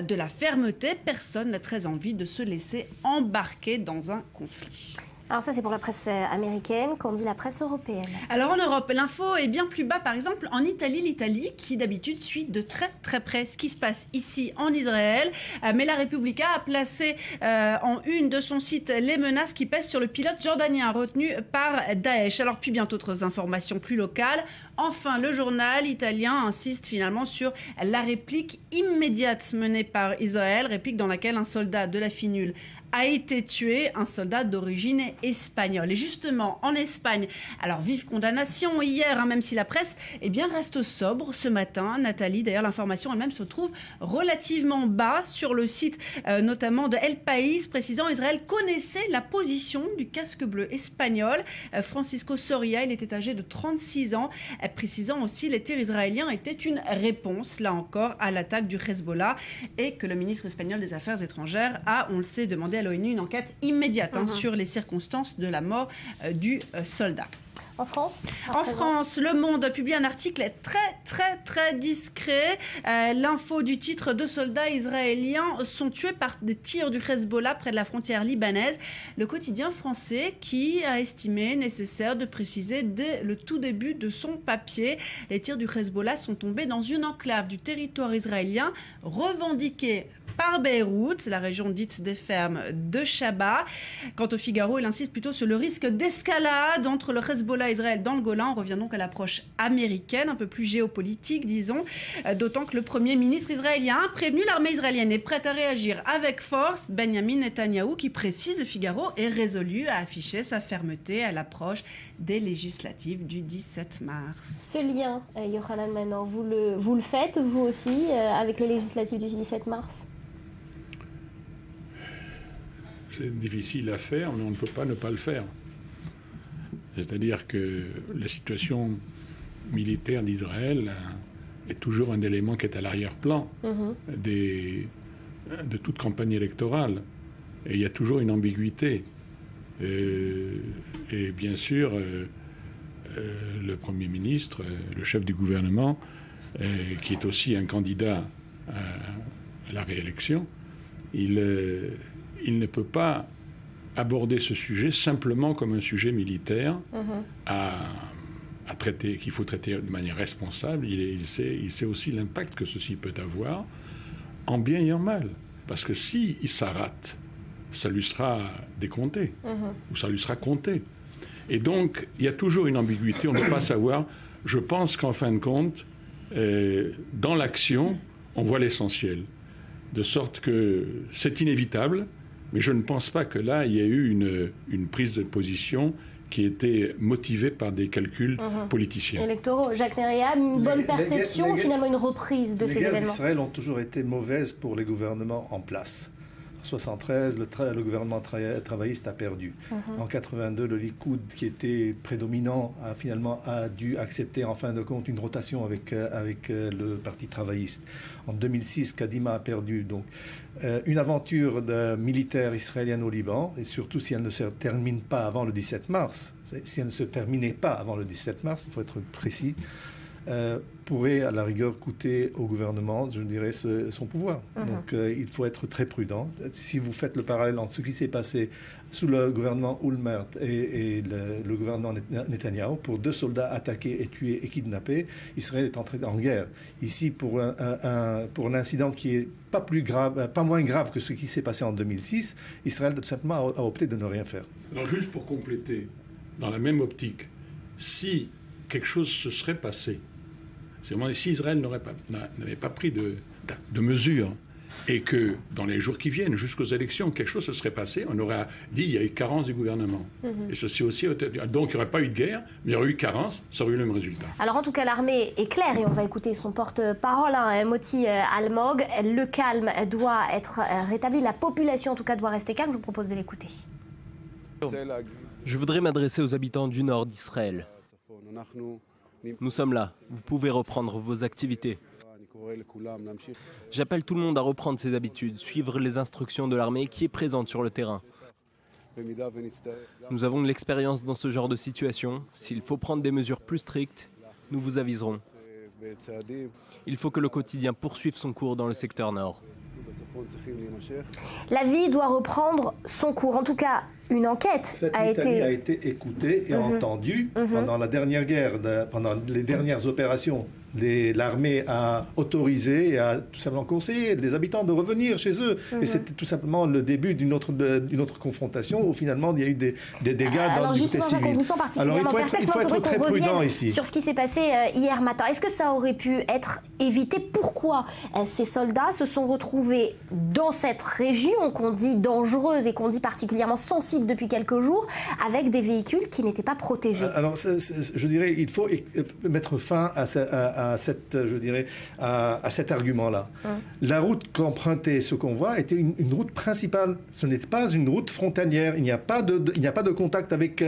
S13: de la fermeté, personne n'a très envie de se laisser embarquer dans un conflit.
S4: Alors ça, c'est pour la presse américaine. Qu'en dit la presse européenne?
S13: Alors en Europe, l'info est bien plus bas. Par exemple, en Italie, l'Italie qui d'habitude suit de très très près ce qui se passe ici en Israël. Mais la Repubblica a placé en une de son site les menaces qui pèsent sur le pilote jordanien retenu par Daesh. Alors puis bien d'autres informations plus locales. Enfin, le journal italien insiste finalement sur la réplique immédiate menée par Israël, réplique dans laquelle un soldat de la FINUL a été tué, un soldat d'origine espagnole. Et justement, en Espagne, alors vive condamnation hier, même si la presse reste sobre ce matin. Nathalie, d'ailleurs, l'information elle-même se trouve relativement bas sur le site notamment de El País, précisant Israël connaissait la position du casque bleu espagnol. Francisco Soria, il était âgé de 36 ans, précisant aussi les tirs israéliens étaient une réponse, là encore, à l'attaque du Hezbollah et que le ministre espagnol des Affaires étrangères a, on le sait, demandé à l'ONU une enquête immédiate sur les circonstances de la mort du soldat.
S4: En France,
S13: Le Monde publie un article très discret. L'info du titre, 2 soldats israéliens sont tués par des tirs du Hezbollah près de la frontière libanaise. Le quotidien français qui a estimé nécessaire de préciser dès le tout début de son papier. Les tirs du Hezbollah sont tombés dans une enclave du territoire israélien revendiquée par Beyrouth, la région dite des fermes de Shaba. Quant au Figaro, il insiste plutôt sur le risque d'escalade entre le Hezbollah et Israël dans le Golan. On revient donc à l'approche américaine, un peu plus géopolitique, disons. D'autant que le Premier ministre israélien a prévenu l'armée israélienne est prête à réagir avec force. Benjamin Netanyahou, qui précise, le Figaro, est résolu à afficher sa fermeté à l'approche des législatives du 17 mars.
S4: Ce lien, Yochanan Manor, vous le faites, vous aussi, avec les législatives du 17 mars?
S10: C'est difficile à faire, mais on ne peut pas ne pas le faire. C'est-à-dire que la situation militaire d'Israël est toujours un élément qui est à l'arrière-plan de toute campagne électorale. Et il y a toujours une ambiguïté. Et bien sûr, le Premier ministre, le chef du gouvernement, qui est aussi un candidat à la réélection, il ne peut pas aborder ce sujet simplement comme un sujet militaire à traiter, qu'il faut traiter de manière responsable. Il sait aussi l'impact que ceci peut avoir, en bien et en mal. Parce que si ça rate, ça lui sera décompté, ou ça lui sera compté. Et donc, il y a toujours une ambiguïté, on ne peut pas savoir. Je pense qu'en fin de compte, dans l'action, on voit l'essentiel. De sorte que c'est inévitable, mais je ne pense pas que là, il y ait eu une prise de position qui était motivée par des calculs politiciens.
S4: Électoraux. Jacques Neria, une bonne perception ou finalement une reprise de ces événements?
S9: Les guerres d'Israël ont toujours été mauvaises pour les gouvernements en place. En 1973, le gouvernement travailliste a perdu. En 82, le Likoud, qui était prédominant, a dû accepter en fin de compte une rotation avec le parti travailliste. En 2006, Kadima a perdu. Donc, une aventure militaire israélienne au Liban, et surtout si elle ne se termine pas avant le 17 mars, si elle ne se terminait pas avant le 17 mars, il faut être précis, pourrait à la rigueur coûter au gouvernement, je dirais, son pouvoir. Donc il faut être très prudent. Si vous faites le parallèle entre ce qui s'est passé sous le gouvernement Olmert et le gouvernement Netanyahou, pour 2 soldats attaqués et tués et kidnappés, Israël est entré en guerre. Ici, pour un incident qui est pas moins grave que ce qui s'est passé en 2006, Israël tout simplement a opté de ne rien faire.
S10: Alors juste pour compléter, dans la même optique, si quelque chose se serait passé, si Israël n'avait pas pris de mesures et que dans les jours qui viennent, jusqu'aux élections, quelque chose se serait passé, on aurait dit qu'il y a eu carence du gouvernement. Et ceci aussi, donc il n'y aurait pas eu de guerre, mais il y aurait eu carence, ça aurait eu le même résultat.
S4: Alors en tout cas, l'armée est claire et on va écouter son porte-parole, Moti Almog. Le calme doit être rétabli, la population en tout cas doit rester calme. Je vous propose de l'écouter.
S6: Je voudrais m'adresser aux habitants du nord d'Israël. Nous sommes là, vous pouvez reprendre vos activités. J'appelle tout le monde à reprendre ses habitudes, suivre les instructions de l'armée qui est présente sur le terrain. Nous avons de l'expérience dans ce genre de situation. S'il faut prendre des mesures plus strictes, nous vous aviserons. Il faut que le quotidien poursuive son cours dans le secteur nord.
S4: La vie doit reprendre son cours. En tout cas, une enquête a
S9: été écoutée et entendue pendant la dernière guerre, pendant les dernières opérations. L'armée a autorisé et a tout simplement conseillé les habitants de revenir chez eux. Et c'était tout simplement le début d'une autre confrontation où finalement il y a eu des dégâts du côté civil.
S4: Alors
S9: il faut être très prudent ici.
S4: Sur ce qui s'est passé hier matin, est-ce que ça aurait pu être évité? Pourquoi ces soldats se sont retrouvés dans cette région qu'on dit dangereuse et qu'on dit particulièrement sensible depuis quelques jours avec des véhicules qui n'étaient pas protégés?
S9: Alors je dirais il faut mettre fin à cet argument-là. La route qu'empruntait ce convoi était une route principale. Ce n'était pas une route frontalière. Il n'y a pas de contact avec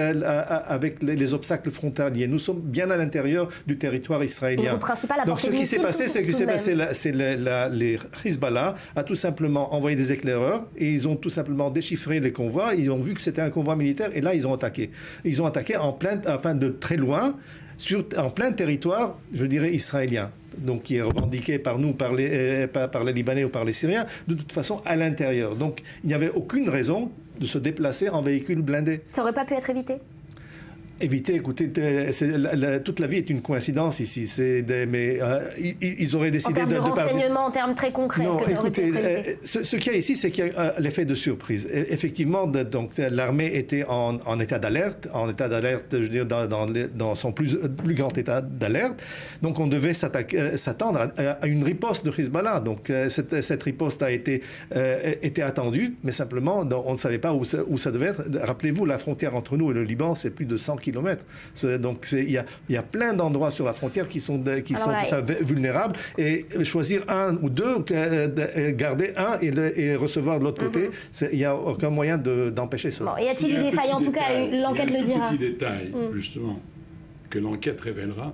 S9: les obstacles frontaliers. Nous sommes bien à l'intérieur du territoire israélien. Donc ce qui s'est passé, c'est que les Hezbollah a tout simplement envoyé des éclaireurs et ils ont tout simplement déchiffré les convois. Ils ont vu que c'était un convoi militaire et là ils ont attaqué. Ils ont attaqué de très loin. En plein territoire, je dirais, israélien, donc qui est revendiqué par nous, par les Libanais ou par les Syriens, de toute façon à l'intérieur. Donc il n'y avait aucune raison de se déplacer en véhicule blindé.
S4: Ça n'aurait pas pu être évité?
S9: Écoutez, toute la vie est une coïncidence ici. Mais ils auraient décidé
S4: en termes de renseignements, en termes très concrets.
S9: Non, écoutez, ce qu'il y a ici, c'est qu'il y a l'effet de surprise. Effectivement, donc l'armée était en état d'alerte, je veux dire, dans son plus grand état d'alerte. Donc on devait s'attendre à une riposte de Hezbollah. Donc cette riposte a été attendue, mais simplement on ne savait pas où ça devait être. Rappelez-vous, la frontière entre nous et le Liban, c'est plus de 100 kilomètres. Donc il y a plein d'endroits sur la frontière qui sont vulnérables et choisir un ou deux, garder un et recevoir de l'autre côté, il n'y a aucun moyen d'empêcher cela.
S4: Bon, y a-t-il eu des failles? En tout cas, l'enquête le dira.
S10: Un petit détail, justement, que l'enquête révélera,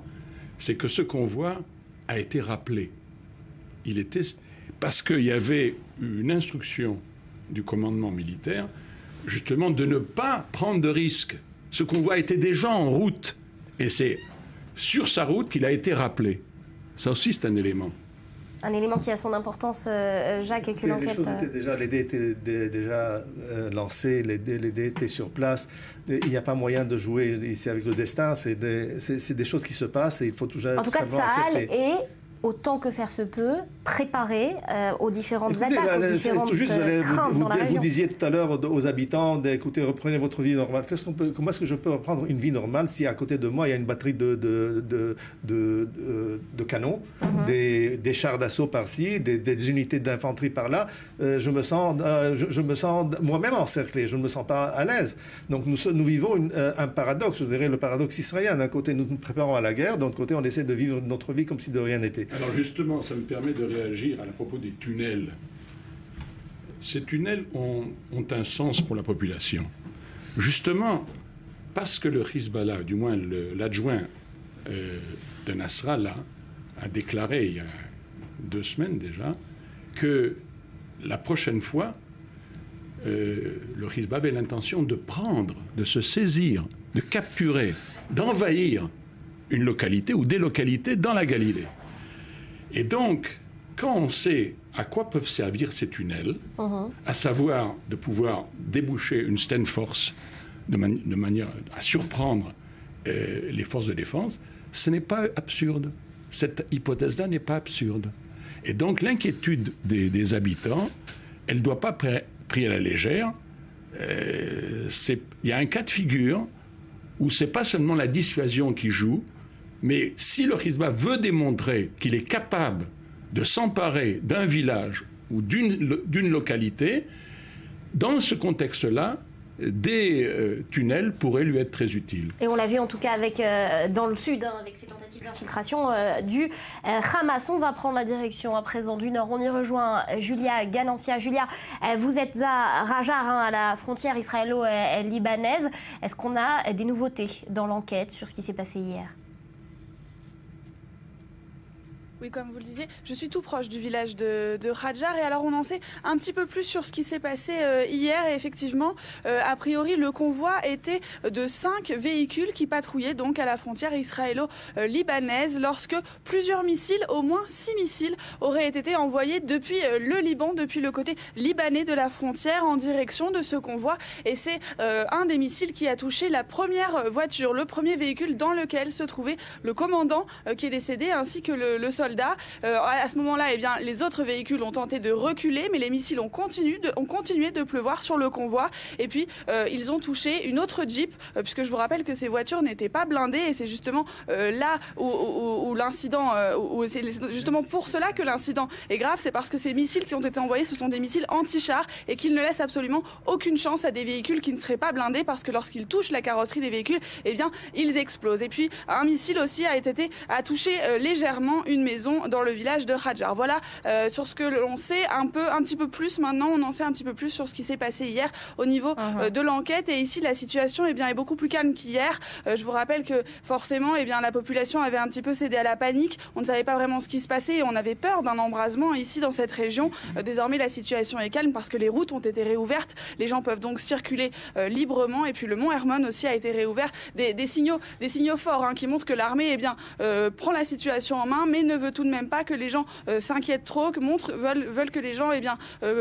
S10: c'est que ce convoi a été rappelé. Parce qu'il y avait une instruction du commandement militaire, justement, de ne pas prendre de risques. Ce convoi était déjà en route, et c'est sur sa route qu'il a été rappelé. Ça aussi, c'est un élément.
S4: Un élément qui a son importance, Jacques, et que l'enquête...
S9: Les dés étaient déjà lancés, les dés étaient sur place. Il n'y a pas moyen de jouer ici avec le destin. C'est des choses qui se passent et il faut toujours
S4: en tout cas, Tsahal est, autant que faire se peut, préparé aux différentes attaques, aux différentes craintes dans la région.
S9: Vous disiez tout à l'heure aux habitants d'écouter, reprenez votre vie normale. Comment est-ce que je peux reprendre une vie normale si à côté de moi il y a une batterie de canons, des chars d'assaut par-ci, des unités d'infanterie par-là? Je me sens moi-même encerclé, je ne me sens pas à l'aise. Donc nous vivons un paradoxe, je dirais le paradoxe israélien. D'un côté, nous nous préparons à la guerre, de l'autre côté, on essaie de vivre notre vie comme si de rien n'était.
S10: Alors justement, ça me permet de réagir à propos des tunnels. Ces tunnels ont un sens pour la population. Justement, parce que le Hezbollah, du moins l'adjoint de Nasrallah, a déclaré il y a 2 semaines déjà que la prochaine fois, le Hezbollah avait l'intention de se saisir, de capturer, d'envahir une localité ou des localités dans la Galilée. Et donc, quand on sait à quoi peuvent servir ces tunnels, à savoir de pouvoir déboucher une stone force de manière à surprendre les forces de défense, ce n'est pas absurde. Cette hypothèse-là n'est pas absurde. Et donc, l'inquiétude des habitants, elle ne doit pas pris à la légère. Il y a un cas de figure où ce n'est pas seulement la dissuasion qui joue, mais si le Hezbollah veut démontrer qu'il est capable de s'emparer d'un village ou d'une localité, dans ce contexte-là, des tunnels pourraient lui être très utiles.
S4: Et on l'a vu en tout cas dans le sud, avec ces tentatives d'infiltration du Hamas. On va prendre la direction à présent du nord. On y rejoint Julia Ganancia. Julia, vous êtes à Rajar, à la frontière israélo-libanaise. Est-ce qu'on a des nouveautés dans l'enquête sur ce qui s'est passé hier ?
S12: Oui, comme vous le disiez, je suis tout proche du village de Hadjar et alors on en sait un petit peu plus sur ce qui s'est passé hier et effectivement, a priori, le convoi était de 5 véhicules qui patrouillaient donc à la frontière israélo-libanaise lorsque plusieurs missiles, au moins 6 missiles, auraient été envoyés depuis le Liban, depuis le côté libanais de la frontière en direction de ce convoi et c'est un des missiles qui a touché la première voiture, le premier véhicule dans lequel se trouvait le commandant qui est décédé ainsi que le soldat. À ce moment-là, eh bien, les autres véhicules ont tenté de reculer mais les missiles ont continué de pleuvoir sur le convoi et puis ils ont touché une autre Jeep puisque je vous rappelle que ces voitures n'étaient pas blindées et c'est justement là où l'incident, c'est justement pour cela que l'incident est grave, c'est parce que ces missiles qui ont été envoyés, ce sont des missiles anti-chars et qu'ils ne laissent absolument aucune chance à des véhicules qui ne seraient pas blindés parce que lorsqu'ils touchent la carrosserie des véhicules, eh bien, ils explosent. Et puis, un missile aussi a touché légèrement une maison dans le village de Hadjar. Voilà sur ce que l'on sait un petit peu plus maintenant, on en sait un petit peu plus sur ce qui s'est passé hier au niveau de l'enquête et ici la situation eh bien, est beaucoup plus calme qu'hier. Je vous rappelle que forcément eh bien, la population avait un petit peu cédé à la panique, on ne savait pas vraiment ce qui se passait et on avait peur d'un embrasement ici dans cette région. Désormais la situation est calme parce que les routes ont été réouvertes, les gens peuvent donc circuler librement et puis le mont Hermon aussi a été réouvert. Des signaux forts qui montrent que l'armée eh bien, prend la situation en main mais ne veut tout de même pas que les gens s'inquiètent trop, veulent que les gens eh bien,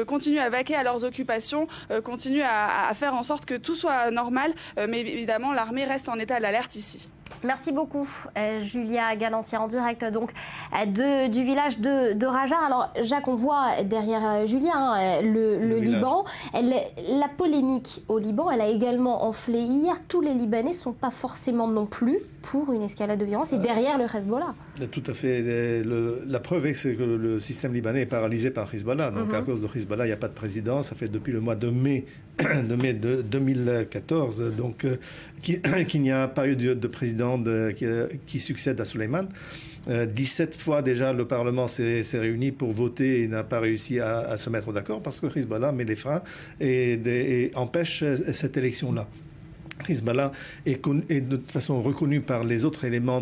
S12: continuent à vaquer à leurs occupations, continuent à faire en sorte que tout soit normal, mais évidemment l'armée reste en état d'alerte ici.
S4: Merci beaucoup, Julia Galancière, en direct donc du village de Hadjar. Alors, Jacques, on voit derrière Julia le Liban. La polémique au Liban, elle a également enflé hier. Tous les Libanais ne sont pas forcément non plus pour une escalade de violence et derrière le Hezbollah.
S9: Tout à fait. La preuve, c'est que le système libanais est paralysé par Hezbollah. Donc, à cause de Hezbollah, il n'y a pas de président. Ça fait depuis le mois de mai de 2014 donc, qu'il n'y a pas eu de président qui succède à Soleiman. 17 fois déjà le Parlement s'est réuni pour voter et n'a pas réussi à se mettre d'accord parce que Hezbollah met les freins et empêche cette élection-là. Hezbollah est de toute façon reconnu par les autres éléments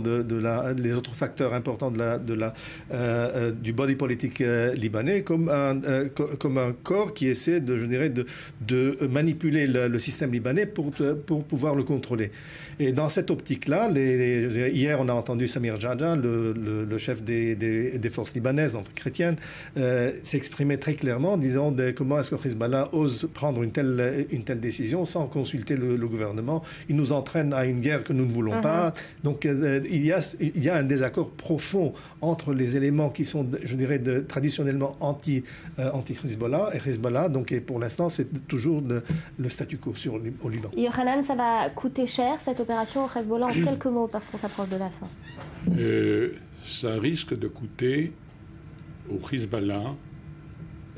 S9: les autres facteurs importants du body politique libanais comme un corps qui essaie de manipuler le système libanais pour pouvoir le contrôler. Et dans cette optique-là, hier on a entendu Samir Jadja, le chef des forces libanaises, enfin chrétiennes, s'exprimer très clairement en disant comment est-ce que Hezbollah ose prendre une telle décision sans consulter le gouvernement. Il nous entraîne à une guerre que nous ne voulons pas. Donc il y a un désaccord profond entre les éléments qui sont, je dirais, traditionnellement anti-Hezbollah et Hezbollah. Donc et pour l'instant, c'est toujours le statu quo au Liban.
S4: Yohanan, ça va coûter cher cette opération au Hezbollah en quelques mots parce qu'on s'approche de la fin.
S10: Ça risque de coûter au Hezbollah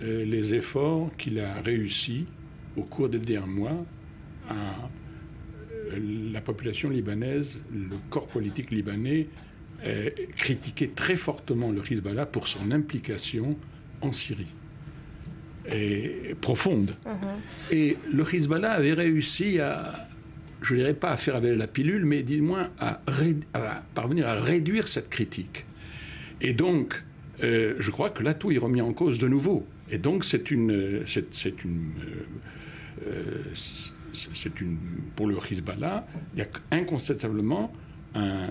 S10: les efforts qu'il a réussi au cours des derniers mois à la population libanaise, le corps politique libanais critiquait très fortement le Hezbollah pour son implication en Syrie, et profonde. Et le Hezbollah avait réussi à, je ne dirais pas à faire avaler la pilule, mais du moins à parvenir à réduire cette critique. Et donc, je crois que là, tout est remis en cause de nouveau. Et donc, pour le Hezbollah, il y a incontestablement une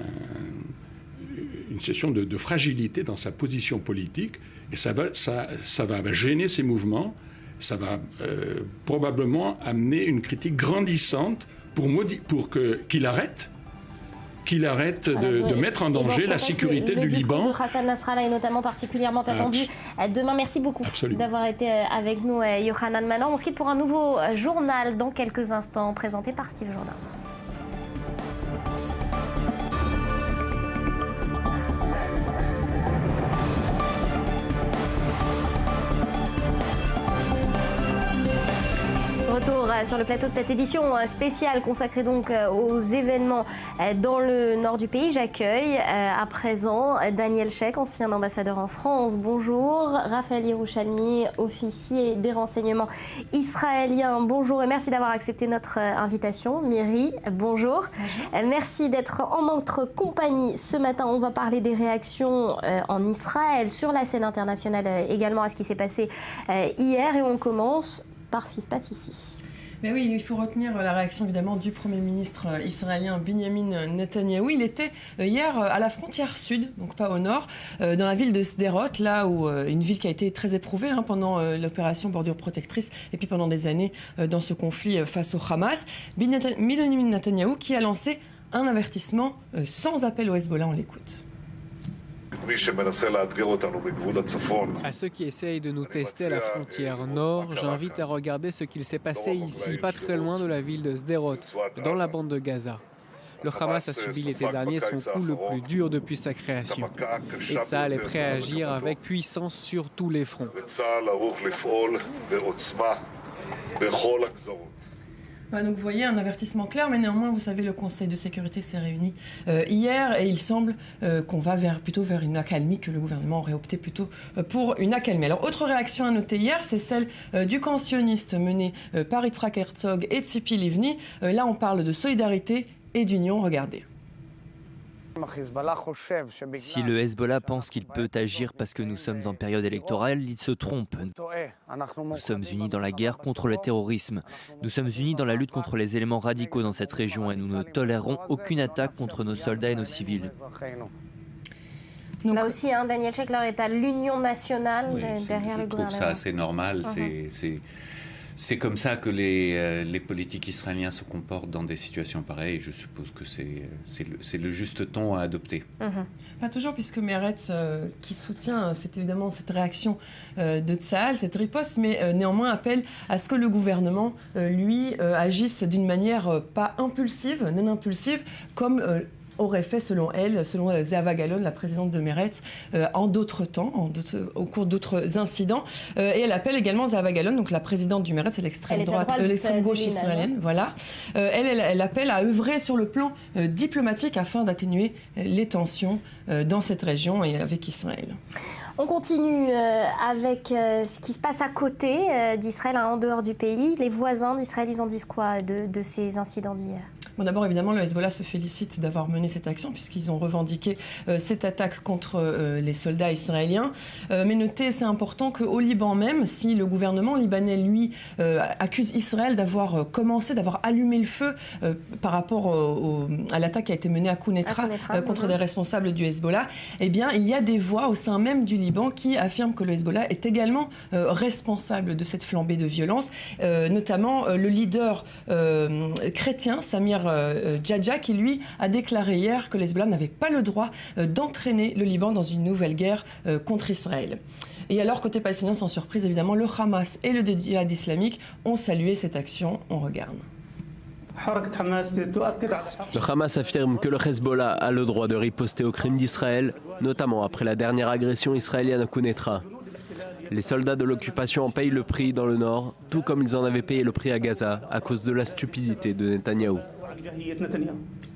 S10: situation de fragilité dans sa position politique, et ça va gêner ses mouvements, ça va probablement amener une critique grandissante pour qu'il arrête de mettre en danger la sécurité du Liban.
S4: Le discours de Hassan Nasrallah est notamment particulièrement attendu demain. Merci beaucoup d'avoir été avec nous, Yohanan Manor. On se quitte pour un nouveau journal dans quelques instants, présenté par Steve Jourdain. Retour sur le plateau de cette édition spéciale consacrée donc aux événements dans le nord du pays. J'accueille à présent Daniel Sheikh, ancien ambassadeur en France. Bonjour. Raphaël Yerushalmi, officier des renseignements israéliens. Bonjour et merci d'avoir accepté notre invitation. Miri, bonjour. Merci d'être en notre compagnie ce matin. On va parler des réactions en Israël, sur la scène internationale également, à ce qui s'est passé hier. Et on commence par ce qui se passe ici.
S14: Mais oui, il faut retenir la réaction évidemment du Premier ministre israélien Benjamin Netanyahou. Il était hier à la frontière sud, donc pas au nord, dans la ville de Sderot, là où une ville qui a été très éprouvée pendant l'opération Bordure Protectrice et puis pendant des années dans ce conflit face au Hamas. Benjamin Netanyahou qui a lancé un avertissement sans appel au Hezbollah. On l'écoute.
S7: À ceux qui essayent de nous tester à la frontière nord, j'invite à regarder ce qu'il s'est passé ici, pas très loin de la ville de Sderot, dans la bande de Gaza. Le Hamas a subi l'été dernier son coup le plus dur depuis sa création. Et Tsahal est prêt à agir avec puissance sur tous les fronts.
S14: Donc vous voyez un avertissement clair, mais néanmoins, vous savez, le Conseil de sécurité s'est réuni hier et il semble qu'on va plutôt vers une accalmie, que le gouvernement aurait opté plutôt pour une accalmie. Alors, autre réaction à noter hier, c'est celle du camp sioniste mené par Yitzhak Herzog et Tzipi Livni. Là, on parle de solidarité et d'union. Regardez.
S15: Si le Hezbollah pense qu'il peut agir parce que nous sommes en période électorale, il se trompe. Nous sommes unis dans la guerre contre le terrorisme. Nous sommes unis dans la lutte contre les éléments radicaux dans cette région et nous ne tolérerons aucune attaque contre nos soldats et nos civils.
S4: Donc, là aussi, Daniel Sheikh, l'heure est à l'union nationale derrière le gouvernement.
S16: Je trouve ça assez normal. C'est comme ça que les politiques israéliens se comportent dans des situations pareilles. Je suppose que c'est le juste ton à adopter.
S14: Pas toujours, puisque Meretz, qui soutient évidemment cette réaction de Tsahal, cette riposte, mais néanmoins appelle à ce que le gouvernement, lui, agisse d'une manière pas impulsive, non impulsive, comme aurait fait selon Zehava Galon, la présidente de Meretz, en d'autres temps, au cours d'autres incidents. Et elle appelle également Zehava Galon, donc la présidente du Meretz, c'est l'extrême gauche israélienne. Voilà. Elle appelle à œuvrer sur le plan diplomatique afin d'atténuer les tensions dans cette région et avec Israël.
S4: On continue avec ce qui se passe à côté d'Israël, en dehors du pays. Les voisins d'Israël, ils en disent quoi de ces incidents d'hier ?
S14: Bon, d'abord, évidemment, le Hezbollah se félicite d'avoir mené cette action puisqu'ils ont revendiqué cette attaque contre les soldats israéliens. Mais notez, c'est important qu'au Liban même, si le gouvernement libanais, lui, accuse Israël d'avoir allumé le feu par rapport à l'attaque qui a été menée à Quneitra contre des responsables du Hezbollah, eh bien, il y a des voix au sein même du Liban qui affirment que le Hezbollah est également responsable de cette flambée de violence, notamment le leader chrétien, Samir Djadja, qui lui a déclaré hier que le Hezbollah n'avait pas le droit d'entraîner le Liban dans une nouvelle guerre contre Israël. Et alors, côté palestinien, sans surprise, évidemment, le Hamas et le djihad islamique ont salué cette action. On regarde.
S6: Le Hamas affirme que le Hezbollah a le droit de riposter aux crimes d'Israël, notamment après la dernière agression israélienne à Quneitra. Les soldats de l'occupation en payent le prix dans le nord, tout comme ils en avaient payé le prix à Gaza à cause de la stupidité de Netanyahou.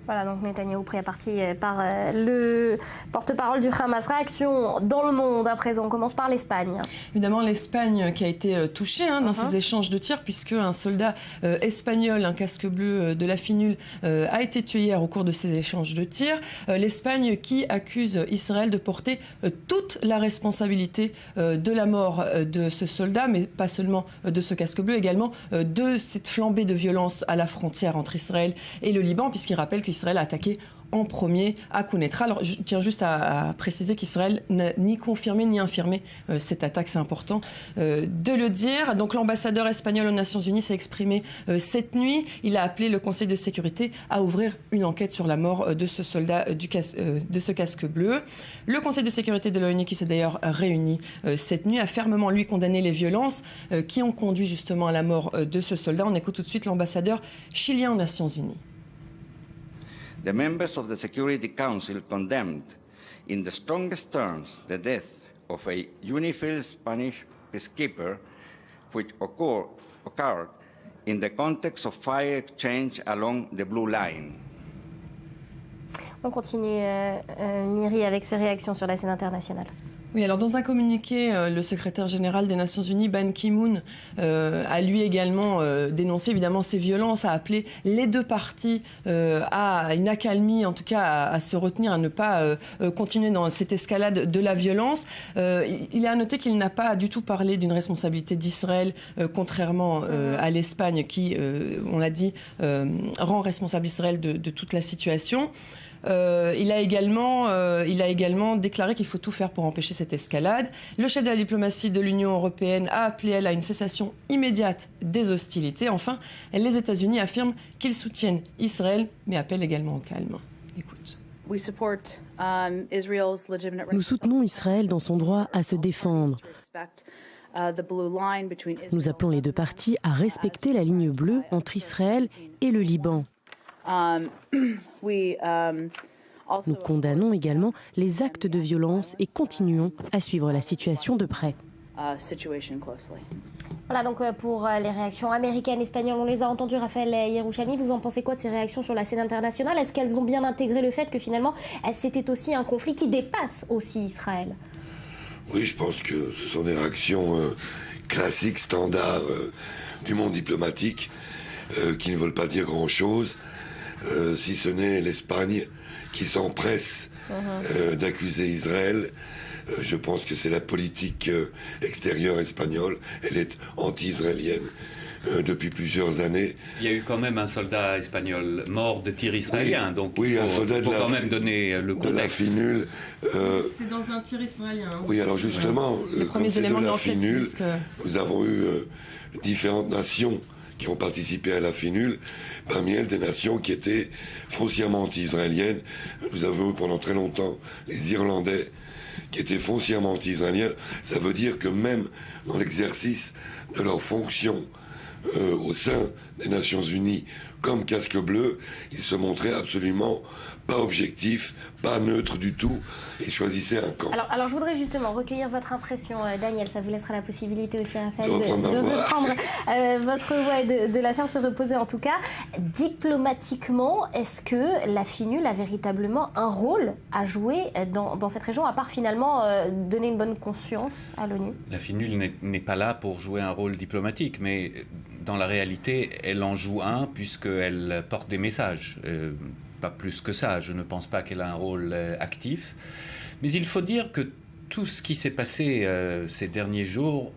S4: Voilà, donc Netanyahou pris à partie par le porte-parole du Hamas. Réaction dans le monde à présent. On commence par l'Espagne.
S14: Évidemment, l'Espagne qui a été touchée dans ces échanges de tirs, puisque un soldat espagnol, un casque bleu de la FINUL, a été tué hier au cours de ces échanges de tirs. L'Espagne qui accuse Israël de porter toute la responsabilité de la mort de ce soldat, mais pas seulement de ce casque bleu, également de cette flambée de violence à la frontière entre Israël et le Liban, puisqu'il rappelle qu'Israël a attaqué en premier à Quneitra. Alors, je tiens juste à préciser qu'Israël n'a ni confirmé ni infirmé cette attaque, c'est important de le dire. Donc, l'ambassadeur espagnol aux Nations Unies s'est exprimé cette nuit. Il a appelé le Conseil de sécurité à ouvrir une enquête sur la mort de ce soldat de ce casque bleu. Le Conseil de sécurité de l'ONU, qui s'est d'ailleurs réuni cette nuit, a fermement, lui, condamné les violences qui ont conduit justement à la mort de ce soldat. On écoute tout de suite l'ambassadeur chilien aux Nations Unies.
S17: The members of the Security Council condemned in the strongest terms the death of a UNIFIL Spanish peacekeeper which occurred in the context of fire exchange along the Blue Line.
S4: On continue, Miri, avec ses réactions sur la scène internationale.
S14: Oui, alors dans un communiqué, le secrétaire général des Nations Unies, Ban Ki-moon, a lui également dénoncé évidemment ces violences, a appelé les deux parties à une accalmie, en tout cas à se retenir, à ne pas continuer dans cette escalade de la violence. Il est à noter qu'il n'a pas du tout parlé d'une responsabilité d'Israël, contrairement à l'Espagne qui, on l'a dit, rend responsable Israël de toute la situation. Il a également déclaré qu'il faut tout faire pour empêcher cette escalade. Le chef de la diplomatie de l'Union européenne a appelé, elle, à une cessation immédiate des hostilités. Enfin, les États-Unis affirment qu'ils soutiennent Israël, mais appellent également au calme. Écoute.
S18: Nous soutenons Israël dans son droit à se défendre. Nous appelons les deux parties à respecter la ligne bleue entre Israël et le Liban. Nous condamnons également les actes de violence et continuons à suivre la situation de près.
S4: Voilà donc pour les réactions américaines, espagnoles, on les a entendues. Raphaël Yerouchami, vous en pensez quoi de ces réactions sur la scène internationale? Est-ce qu'elles ont bien intégré le fait que finalement c'était aussi un conflit qui dépasse aussi Israël?
S19: Oui, je pense que ce sont des réactions classiques, standards du monde diplomatique qui ne veulent pas dire grand-chose. Si ce n'est l'Espagne qui s'empresse d'accuser Israël. Je pense que c'est la politique extérieure espagnole. Elle est anti-israélienne depuis plusieurs années.
S16: Il y a eu quand même un soldat espagnol mort de tir israélien,
S19: oui,
S16: donc
S19: oui,
S16: il faut quand même donner le contexte.
S19: De la FINUL.
S14: C'est dans un tir israélien.
S19: Oui, alors justement, comme c'est de la FINUL, nous avons eu différentes nations qui ont participé à la FINUL, parmi elles des nations qui étaient foncièrement anti-israéliennes. Nous avons eu pendant très longtemps les Irlandais qui étaient foncièrement anti-israéliens. Ça veut dire que même dans l'exercice de leurs fonctions au sein des Nations Unies comme casque bleu, ils se montraient absolument pas objectifs, pas neutres du tout, et choisissaient un camp.
S4: Alors je voudrais justement recueillir votre impression, Daniel, ça vous laissera la possibilité aussi, Raphaël, de reprendre votre voix et de la faire se reposer en tout cas. Diplomatiquement, est-ce que la FINUL a véritablement un rôle à jouer dans cette région, à part finalement donner une bonne conscience à l'ONU?
S16: La FINUL n'est pas là pour jouer un rôle diplomatique, mais dans la réalité, elle en joue un puisqu'elle porte des messages. Pas plus que ça, je ne pense pas qu'elle a un rôle actif. Mais il faut dire que tout ce qui s'est passé ces derniers jours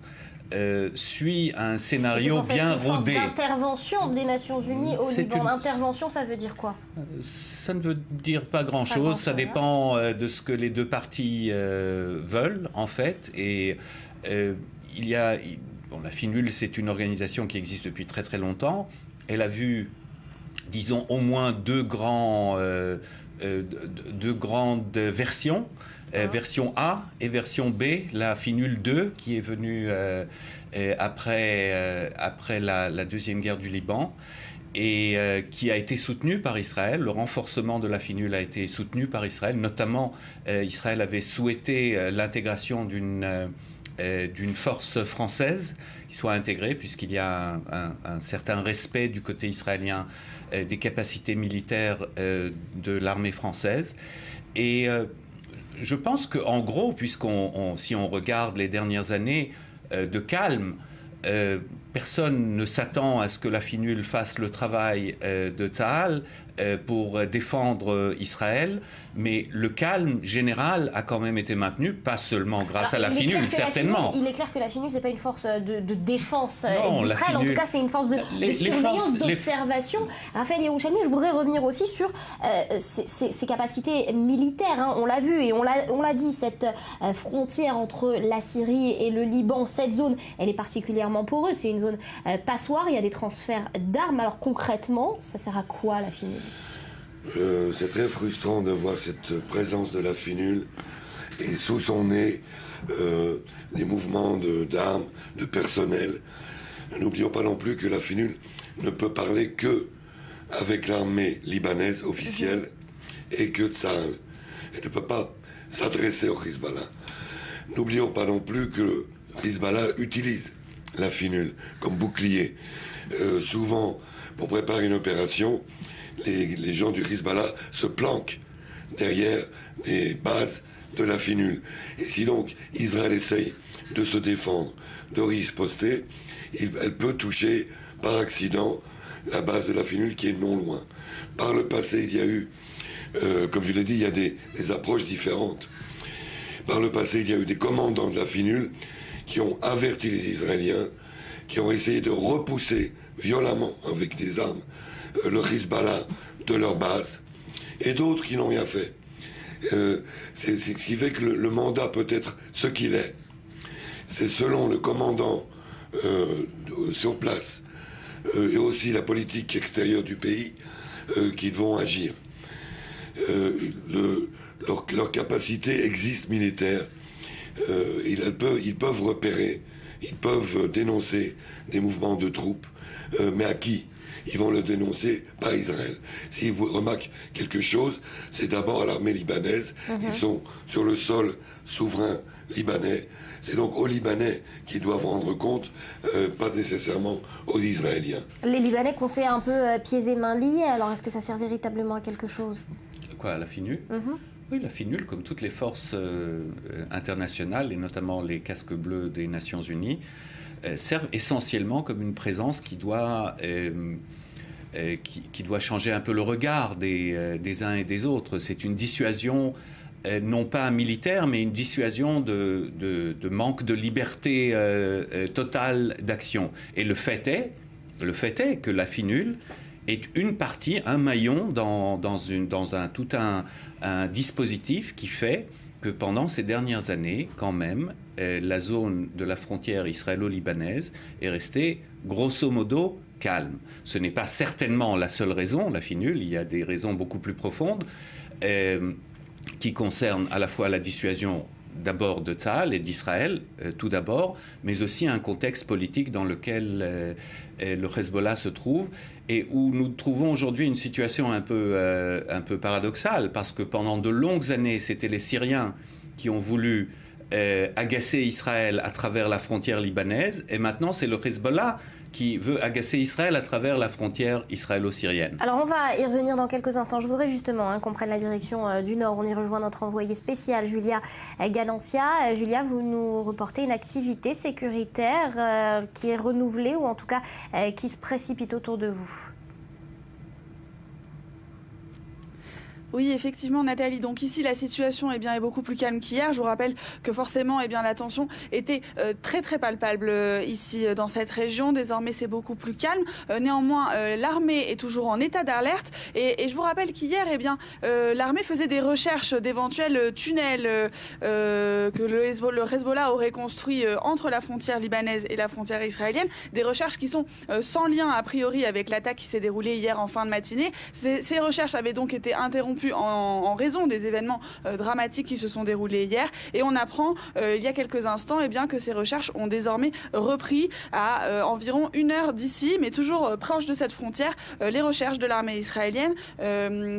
S16: suit un scénario bien rodé.
S4: L'intervention des Nations Unies au Liban. Intervention, ça veut dire quoi?
S16: Ça ne veut dire pas grand-chose. Ça dépend de ce que les deux parties veulent, en fait. Et il y a... Bon, la FINUL, c'est une organisation qui existe depuis très très longtemps. Elle a vu, disons, au moins deux grandes versions, version A et version B. La FINUL 2, qui est venue après la Deuxième Guerre du Liban, et qui a été soutenue par Israël. Le renforcement de la FINUL a été soutenu par Israël. Notamment, Israël avait souhaité l'intégration d'une force française qui soit intégrée, puisqu'il y a un certain respect du côté israélien des capacités militaires de l'armée française. Et je pense qu'en gros, si on regarde les dernières années de calme, personne ne s'attend à ce que la FINUL fasse le travail de Tsahal pour défendre Israël, mais le calme général a quand même été maintenu, pas seulement grâce à la FINUL, certainement.
S4: Il est clair que la FINUL, c'est pas une force de défense d'Israël, en tout cas c'est une force de surveillance, d'observation. Raphaël Yerouchami, je voudrais revenir aussi sur ses capacités militaires, hein. On l'a vu et on l'a dit, cette frontière entre la Syrie et le Liban, cette zone, elle est particulièrement poreuse, c'est une zone passoire, il y a des transferts d'armes. Alors concrètement, ça sert à quoi la FINUL?
S19: C'est très frustrant de voir cette présence de la FINUL et sous son nez des mouvements d'armes, de personnel. N'oublions pas non plus que la FINUL ne peut parler que avec l'armée libanaise officielle et que Tsahal. Elle ne peut pas s'adresser au Hezbollah. N'oublions pas non plus que Hezbollah utilise la FINUL comme bouclier souvent, pour préparer une opération, les gens du Hezbollah se planquent derrière des bases de la finule. Et si donc Israël essaye de se défendre, de riposter, elle peut toucher par accident la base de la finule qui est non loin. Par le passé, il y a eu, comme je l'ai dit, il y a des approches différentes. Par le passé, il y a eu des commandants de la finule qui ont averti les Israéliens, qui ont essayé de repousser violemment avec des armes le Hezbollah de leur base, et d'autres qui n'ont rien fait. C'est ce qui fait que le mandat peut être ce qu'il est. C'est selon le commandant sur place et aussi la politique extérieure du pays qu'ils vont agir. Leur capacité existe militaire. Ils peuvent repérer, ils peuvent dénoncer des mouvements de troupes, mais à qui? Ils vont le dénoncer par Israël. S'ils vous remarquent quelque chose, c'est d'abord à l'armée libanaise. Ils sont sur le sol souverain libanais. C'est donc aux Libanais qui doivent rendre compte, pas nécessairement aux Israéliens.
S4: Les Libanais qu'on sait un peu pieds et mains liés, alors est-ce que ça sert véritablement à quelque chose?
S16: Quoi, la finule? Oui, la finule, comme toutes les forces internationales, et notamment les casques bleus des Nations Unies, servent essentiellement comme une présence qui doit changer un peu le regard des uns et des autres. C'est une dissuasion, non pas militaire, mais une dissuasion de manque de liberté totale d'action. Et le fait est que la finule est une partie, un maillon dans tout un dispositif qui fait que pendant ces dernières années, quand même, la zone de la frontière israélo-libanaise est restée grosso modo calme. Ce n'est pas certainement la seule raison, la finule, il y a des raisons beaucoup plus profondes qui concernent à la fois la dissuasion d'abord de Tsahal et d'Israël, tout d'abord, mais aussi un contexte politique dans lequel le Hezbollah se trouve et où nous trouvons aujourd'hui une situation un peu paradoxale, parce que pendant de longues années, c'était les Syriens qui ont voulu agacer Israël à travers la frontière libanaise, et maintenant c'est le Hezbollah qui veut agacer Israël à travers la frontière israélo-syrienne.
S4: Alors on va y revenir dans quelques instants. Je voudrais justement qu'on prenne la direction du Nord. On y rejoint notre envoyée spéciale, Julia Galancia. Julia, vous nous reportez une activité sécuritaire qui est renouvelée, ou en tout cas qui se précipite autour de vous.
S12: Oui, effectivement, Nathalie. Donc ici, la situation est beaucoup plus calme qu'hier. Je vous rappelle que forcément, la tension était très très palpable ici dans cette région. Désormais, c'est beaucoup plus calme. Néanmoins, l'armée est toujours en état d'alerte. Et je vous rappelle qu'hier, l'armée faisait des recherches d'éventuels tunnels que le Hezbollah aurait construits entre la frontière libanaise et la frontière israélienne. Des recherches qui sont sans lien a priori avec l'attaque qui s'est déroulée hier en fin de matinée. Ces recherches avaient donc été interrompues en raison des événements dramatiques qui se sont déroulés hier, et on apprend il y a quelques instants que ces recherches ont désormais repris à environ 1 heure d'ici, mais toujours proche de cette frontière, les recherches de l'armée israélienne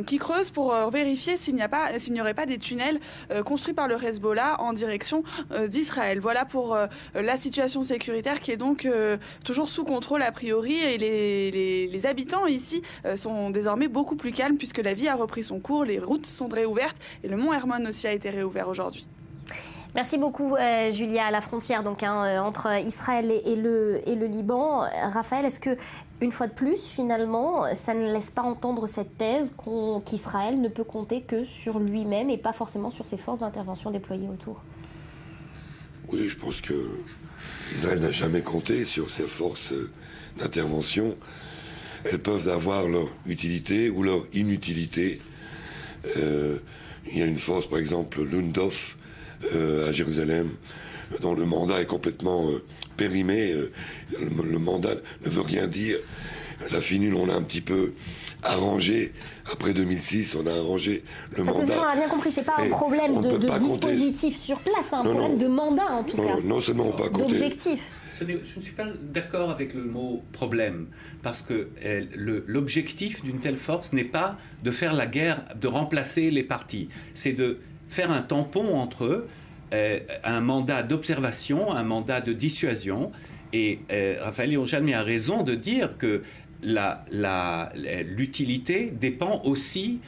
S12: qui creuse pour vérifier s'il n'y aurait pas des tunnels construits par le Hezbollah en direction d'Israël. Voilà pour la situation sécuritaire qui est donc toujours sous contrôle a priori, et les habitants ici sont désormais beaucoup plus calmes puisque la vie a repris son cours, les routes sont réouvertes et le mont Hermon aussi a été réouvert aujourd'hui.
S4: Merci beaucoup Julia. À la frontière donc entre Israël et le Liban, Raphaël, est-ce que une fois de plus finalement ça ne laisse pas entendre cette thèse qu'Israël ne peut compter que sur lui-même et pas forcément sur ses forces d'intervention déployées autour?
S19: Oui, je pense que Israël n'a jamais compté sur ses forces d'intervention. Elles peuvent avoir leur utilité ou leur inutilité. Il y a une force, par exemple, l'UNDOF à Jérusalem, dont le mandat est complètement périmé. Le mandat ne veut rien dire. La finule, on a un petit peu arrangé. Après 2006, on a arrangé le mandat.
S4: On a bien compris, c'est pas un problème de dispositif sur place, c'est un problème de mandat en tout cas.
S19: Non seulement pas compter.
S4: D'objectif.
S16: Je ne suis pas d'accord avec le mot problème, parce que l'objectif d'une telle force n'est pas de faire la guerre, de remplacer les partis. C'est de faire un tampon entre eux, un mandat d'observation, un mandat de dissuasion, Et Raphaël Yerouchalmi a raison de dire que l'utilité dépend aussi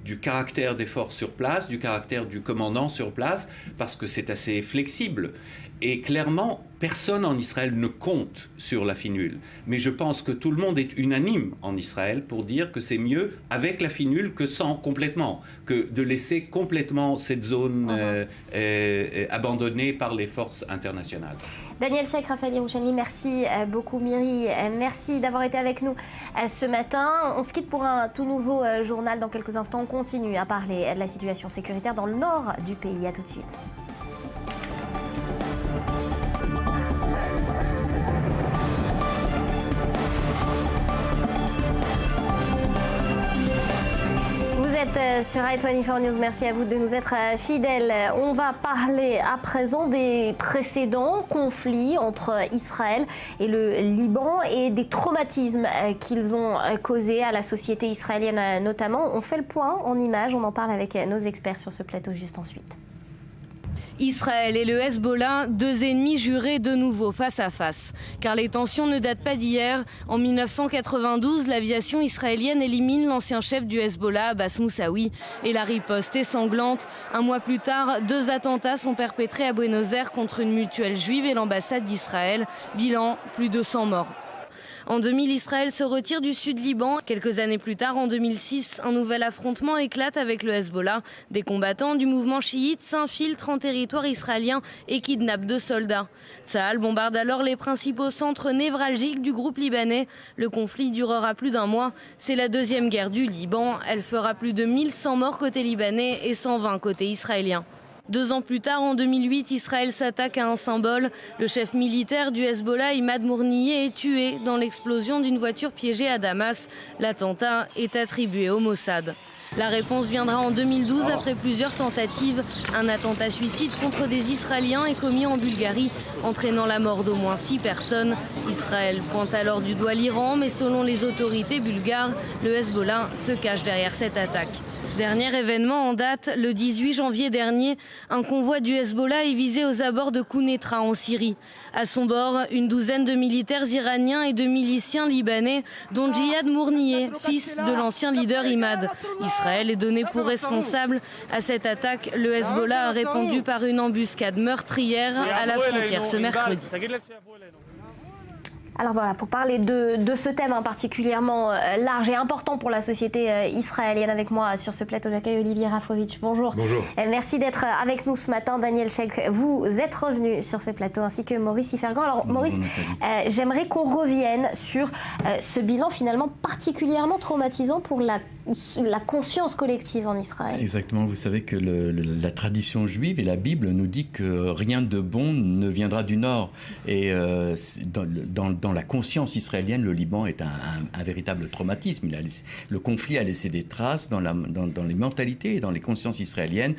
S16: du caractère des forces sur place, du caractère du commandant sur place, parce que c'est assez flexible. Et clairement, personne en Israël ne compte sur la FINUL. Mais je pense que tout le monde est unanime en Israël pour dire que c'est mieux avec la FINUL que sans complètement, que de laisser complètement cette zone abandonnée par les forces internationales.
S4: Daniel Sheikh, Raphaël Yerouchalmi, merci beaucoup Myri, merci d'avoir été avec nous ce matin. On se quitte pour un tout nouveau journal dans quelques instants. On continue à parler de la situation sécuritaire dans le nord du pays. À tout de suite. Sur i24 News, merci à vous de nous être fidèles. On va parler à présent des précédents conflits entre Israël et le Liban et des traumatismes qu'ils ont causés à la société israélienne notamment. On fait le point en images, on en parle avec nos experts sur ce plateau juste ensuite.
S5: Israël et le Hezbollah, deux ennemis jurés de nouveau face à face. Car les tensions ne datent pas d'hier. En 1992, l'aviation israélienne élimine l'ancien chef du Hezbollah, Abbas Moussaoui. Et la riposte est sanglante. Un mois plus tard, 2 attentats sont perpétrés à Buenos Aires contre une mutuelle juive et l'ambassade d'Israël. Bilan, plus de 100 morts. En 2000, Israël se retire du sud Liban. Quelques années plus tard, en 2006, un nouvel affrontement éclate avec le Hezbollah. Des combattants du mouvement chiite s'infiltrent en territoire israélien et kidnappent 2 soldats. Tsahal bombarde alors les principaux centres névralgiques du groupe libanais. Le conflit durera plus d'1 mois. C'est la 2e guerre du Liban. Elle fera plus de 1100 morts côté libanais et 120 côté israélien. 2 ans plus tard, en 2008, Israël s'attaque à un symbole. Le chef militaire du Hezbollah, Imad Mournieh, est tué dans l'explosion d'une voiture piégée à Damas. L'attentat est attribué au Mossad. La réponse viendra en 2012 après plusieurs tentatives. Un attentat suicide contre des Israéliens est commis en Bulgarie, entraînant la mort d'au moins 6 personnes. Israël pointe alors du doigt l'Iran, mais selon les autorités bulgares, le Hezbollah se cache derrière cette attaque. Dernier événement en date, le 18 janvier dernier, un convoi du Hezbollah est visé aux abords de Quneitra en Syrie. À son bord, une douzaine de militaires iraniens et de miliciens libanais, dont Jihad Mournieh, fils de l'ancien leader Imad. Israël est donné pour responsable. À cette attaque, le Hezbollah a répondu par une embuscade meurtrière à la frontière ce mercredi.
S4: Alors voilà, pour parler de ce thème particulièrement large et important pour la société israélienne, avec moi sur ce plateau, j'accueille Olivier Rafovitch. Bonjour.
S20: Bonjour.
S4: Merci d'être avec nous ce matin. Daniel Sheikh, vous êtes revenu sur ce plateau, ainsi que Maurice Ifergan. Alors Maurice, j'aimerais qu'on revienne sur ce bilan finalement particulièrement traumatisant pour la conscience collective en Israël.
S11: Exactement, vous savez que la tradition juive et la Bible nous dit que rien de bon ne viendra du Nord. Et dans la conscience israélienne, le Liban est un véritable traumatisme. Le conflit a laissé des traces dans les mentalités et dans les consciences israéliennes.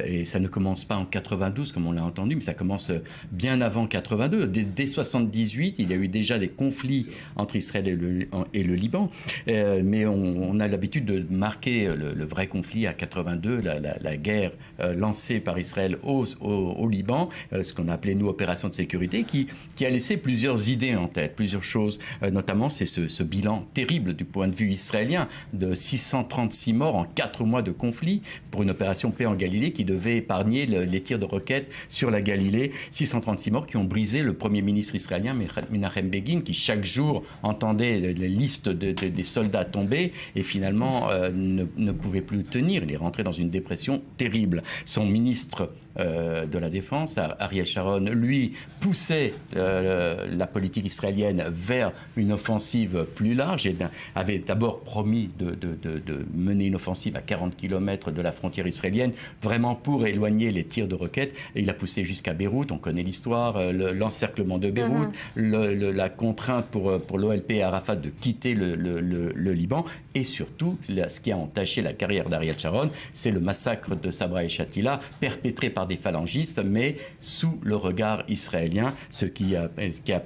S11: Et ça ne commence pas en 92, comme on l'a entendu, mais ça commence bien avant 82. Dès 78, il y a eu déjà des conflits entre Israël et le Liban. Mais on a l'habitude de marquer le vrai conflit à 82, la guerre lancée par Israël au Liban, ce qu'on a appelé nous opération de sécurité, qui a laissé plusieurs idées en tête, plusieurs choses. Notamment, c'est ce bilan terrible du point de vue israélien de 636 morts en 4 mois de conflit pour une opération paix en Galilée qui devait épargner les tirs de roquettes sur la Galilée. 636 morts qui ont brisé le premier ministre israélien Menachem Begin, qui chaque jour entendait les listes des soldats tombés et finalement ne pouvait plus tenir. Il est rentré dans une dépression terrible. Son ministre de la Défense, Ariel Sharon, lui, poussait la politique israélienne vers une offensive plus large et avait d'abord promis de mener une offensive à 40 km de la frontière israélienne, vraiment pour éloigner les tirs de roquettes. Et il a poussé jusqu'à Beyrouth. On connaît l'histoire, l'encerclement de Beyrouth, la contrainte pour l'OLP et Arafat de quitter le Liban. Et surtout, ce qui a entaché la carrière d'Ariel Sharon, c'est le massacre de Sabra et Shatila, perpétré par des phalangistes, mais sous le regard israélien, ce qui a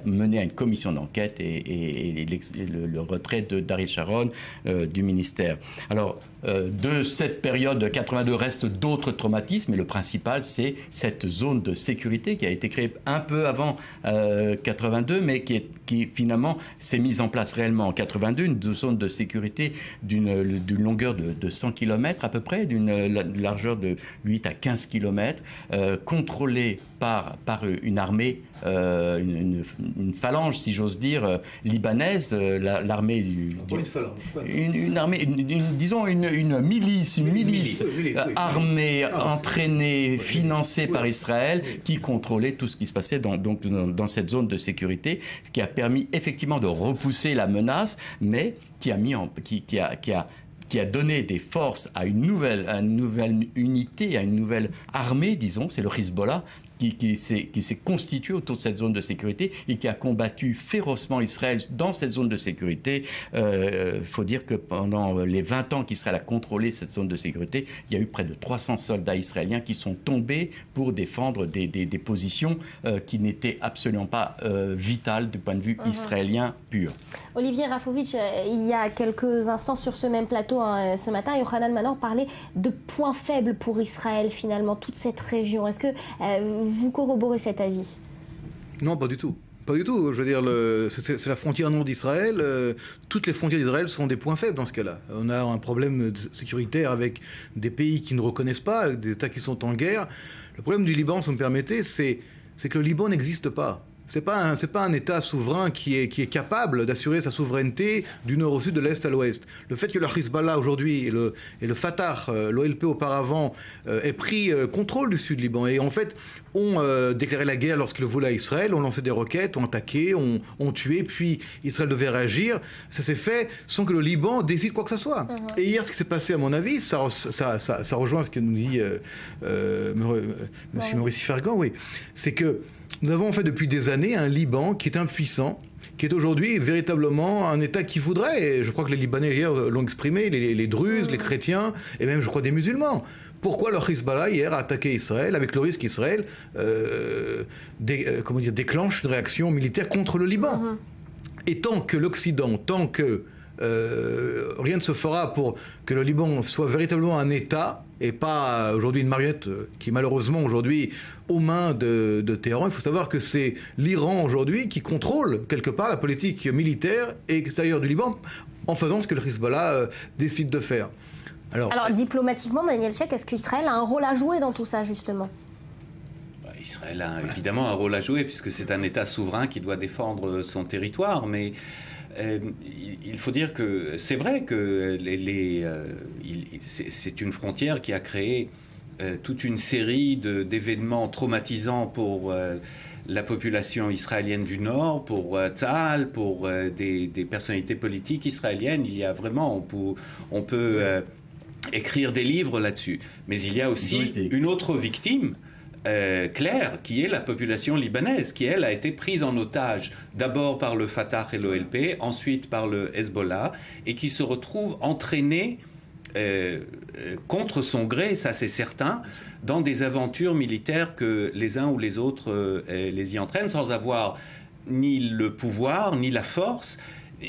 S11: mené à une commission commission d'enquête et le retrait d'Ariel Sharon du ministère. Alors, de cette période de 82 restent d'autres traumatismes, mais le principal, c'est cette zone de sécurité qui a été créée un peu avant 82, mais qui finalement s'est mise en place réellement en 82, une zone de sécurité d'une longueur de 100 km à peu près, d'une largeur de 8 à 15 km, contrôlée par une armée, une phalange, si j'ose dire, libanaise, l'armée une armée, disons une milice armée, entraînée, financée par Israël, qui contrôlait tout ce qui se passait dans cette zone de sécurité, qui a permis effectivement de repousser la menace, mais qui a donné des forces à une nouvelle unité, à une nouvelle armée, disons, c'est le Hezbollah, qui s'est constitué autour de cette zone de sécurité et qui a combattu férocement Israël dans cette zone de sécurité. Il faut dire que pendant les 20 ans qu'Israël a contrôlé cette zone de sécurité, il y a eu près de 300 soldats israéliens qui sont tombés pour défendre des positions qui n'étaient absolument pas vitales du point de vue israélien pur.
S4: Olivier Rafovitch, il y a quelques instants sur ce même plateau, ce matin, Yochanan Manor parlait de points faibles pour Israël, finalement, toute cette région. Est-ce que vous corroborez cet avis?
S20: Non, pas du tout. Pas du tout. Je veux dire, c'est la frontière nord d'Israël. Toutes les frontières d'Israël sont des points faibles dans ce cas-là. On a un problème sécuritaire avec des pays qui ne reconnaissent pas, des États qui sont en guerre. Le problème du Liban, si vous me permettez, c'est que le Liban n'existe pas. C'est pas un État souverain qui est capable d'assurer sa souveraineté du nord au sud, de l'est à l'ouest. Le fait que le Hezbollah aujourd'hui et le Fatah, l'OLP auparavant, aient pris contrôle du sud Liban et en fait ont déclaré la guerre lorsqu'ils le voulaient à Israël, ont lancé des roquettes, ont attaqué, ont tué, puis Israël devait réagir. Ça s'est fait sans que le Liban décide quoi que ce soit. Et hier, ce qui s'est passé, à mon avis, ça rejoint ce que nous dit M. Maurice Fergan, oui, c'est que nous avons en fait depuis des années un Liban qui est impuissant, qui est aujourd'hui véritablement un État qui voudrait, et je crois que les Libanais hier l'ont exprimé, les Druzes, les chrétiens, et même je crois des musulmans. Pourquoi le Hezbollah hier a attaqué Israël, avec le risque qu'Israël déclenche une réaction militaire contre le Liban? Et tant que l'Occident, tant que rien ne se fera pour que le Liban soit véritablement un État et pas aujourd'hui une marionnette qui malheureusement aujourd'hui aux mains de Téhéran. Il faut savoir que c'est l'Iran aujourd'hui qui contrôle quelque part la politique militaire et extérieure du Liban en faisant ce que le Hezbollah décide de faire. Alors
S4: diplomatiquement, Daniel Sheikh, est-ce qu'Israël a un rôle à jouer dans tout ça justement?
S16: Israël a évidemment un rôle à jouer puisque c'est un État souverain qui doit défendre son territoire, mais il faut dire que c'est vrai que c'est une frontière qui a créé toute une série d'événements traumatisants pour la population israélienne du Nord, pour Tzahal, pour des personnalités politiques israéliennes. Il y a vraiment, on peut écrire des livres là-dessus. Mais il y a aussi une autre victime claire, qui est la population libanaise, qui, elle, a été prise en otage d'abord par le Fatah et l'OLP, ensuite par le Hezbollah, et qui se retrouve entraînée contre son gré, ça c'est certain, dans des aventures militaires que les uns ou les autres les y entraînent, sans avoir ni le pouvoir, ni la force,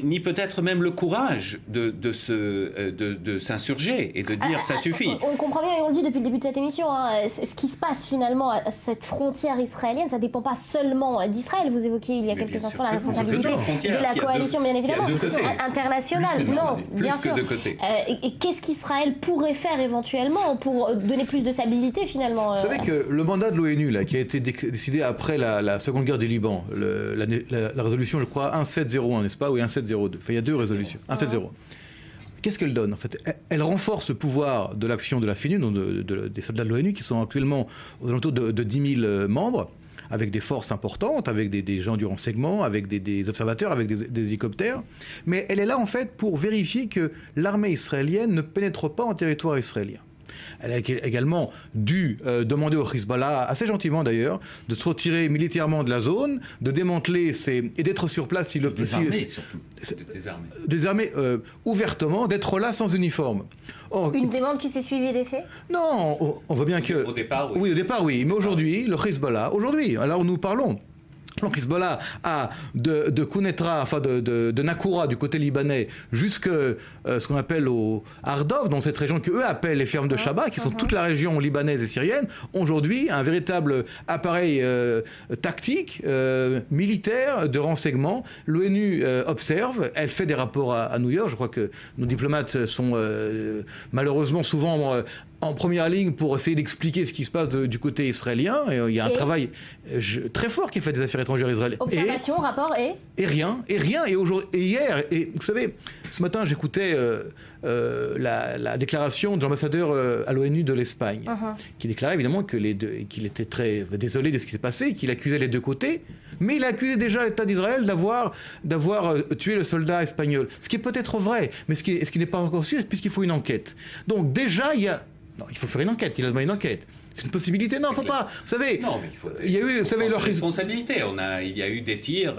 S16: ni peut-être même le courage de s'insurger et de dire ça suffit.
S4: On comprend bien et on le dit depuis le début de cette émission, ce qui se passe finalement à cette frontière israélienne, ça ne dépend pas seulement d'Israël. Vous évoquiez il y a quelques instants la responsabilité de la coalition, bien évidemment, internationale. Non, bien sûr. Et qu'est-ce qu'Israël pourrait faire éventuellement pour donner plus de stabilité finalement?
S20: Vous savez que le mandat de l'ONU, qui a été décidé après la seconde guerre du Liban, la résolution, je crois, 1701, n'est-ce pas? Oui, 1702. Enfin, il y a deux résolutions. 1701. Qu'est-ce qu'elle donne? En fait, elle renforce le pouvoir de l'action de la FINUL, des soldats de l'ONU, qui sont actuellement aux alentours de 10 000 membres, avec des forces importantes, avec des gens du renseignement, avec des observateurs, avec des hélicoptères. Mais elle est là, en fait, pour vérifier que l'armée israélienne ne pénètre pas en territoire israélien. Elle a également dû demander au Hezbollah, assez gentiment d'ailleurs, de se retirer militairement de la zone, de démanteler et d'être sur place si le
S16: désarmer.
S20: Désarmer ouvertement, d'être là sans uniforme.
S4: Or, une demande qui s'est suivie des faits?
S20: Non, on voit bien que...
S16: Au départ, oui.
S20: Oui, au départ, oui. Mais aujourd'hui, le Hezbollah, alors nous parlons, Donc Hezbollah a de Quneitra, enfin de Nakoura du côté libanais, jusque ce qu'on appelle au Ardov, dans cette région qu'eux appellent les fermes de Shaba, qui sont toute la région libanaise et syrienne, aujourd'hui un véritable appareil tactique, militaire, de renseignement. L'ONU observe, elle fait des rapports à New York. Je crois que nos diplomates sont malheureusement souvent en première ligne pour essayer d'expliquer ce qui se passe du côté israélien. Et il y a un travail très fort qui est fait des affaires étrangères israéliennes.
S4: Observation, rapport
S20: et rien. Et hier, et vous savez, ce matin j'écoutais la déclaration de l'ambassadeur à l'ONU de l'Espagne, qui déclarait évidemment qu'il était très désolé de ce qui s'est passé, qu'il accusait les deux côtés, mais il accusait déjà l'État d'Israël d'avoir tué le soldat espagnol. Ce qui est peut-être vrai, mais ce qui n'est pas encore sûr, puisqu'il faut une enquête. Donc déjà, il faut faire une enquête, il a demandé une enquête. C'est une possibilité. Non, faut pas. Vous savez, il y a eu, vous savez, leur
S16: responsabilité. Il y a eu des tirs.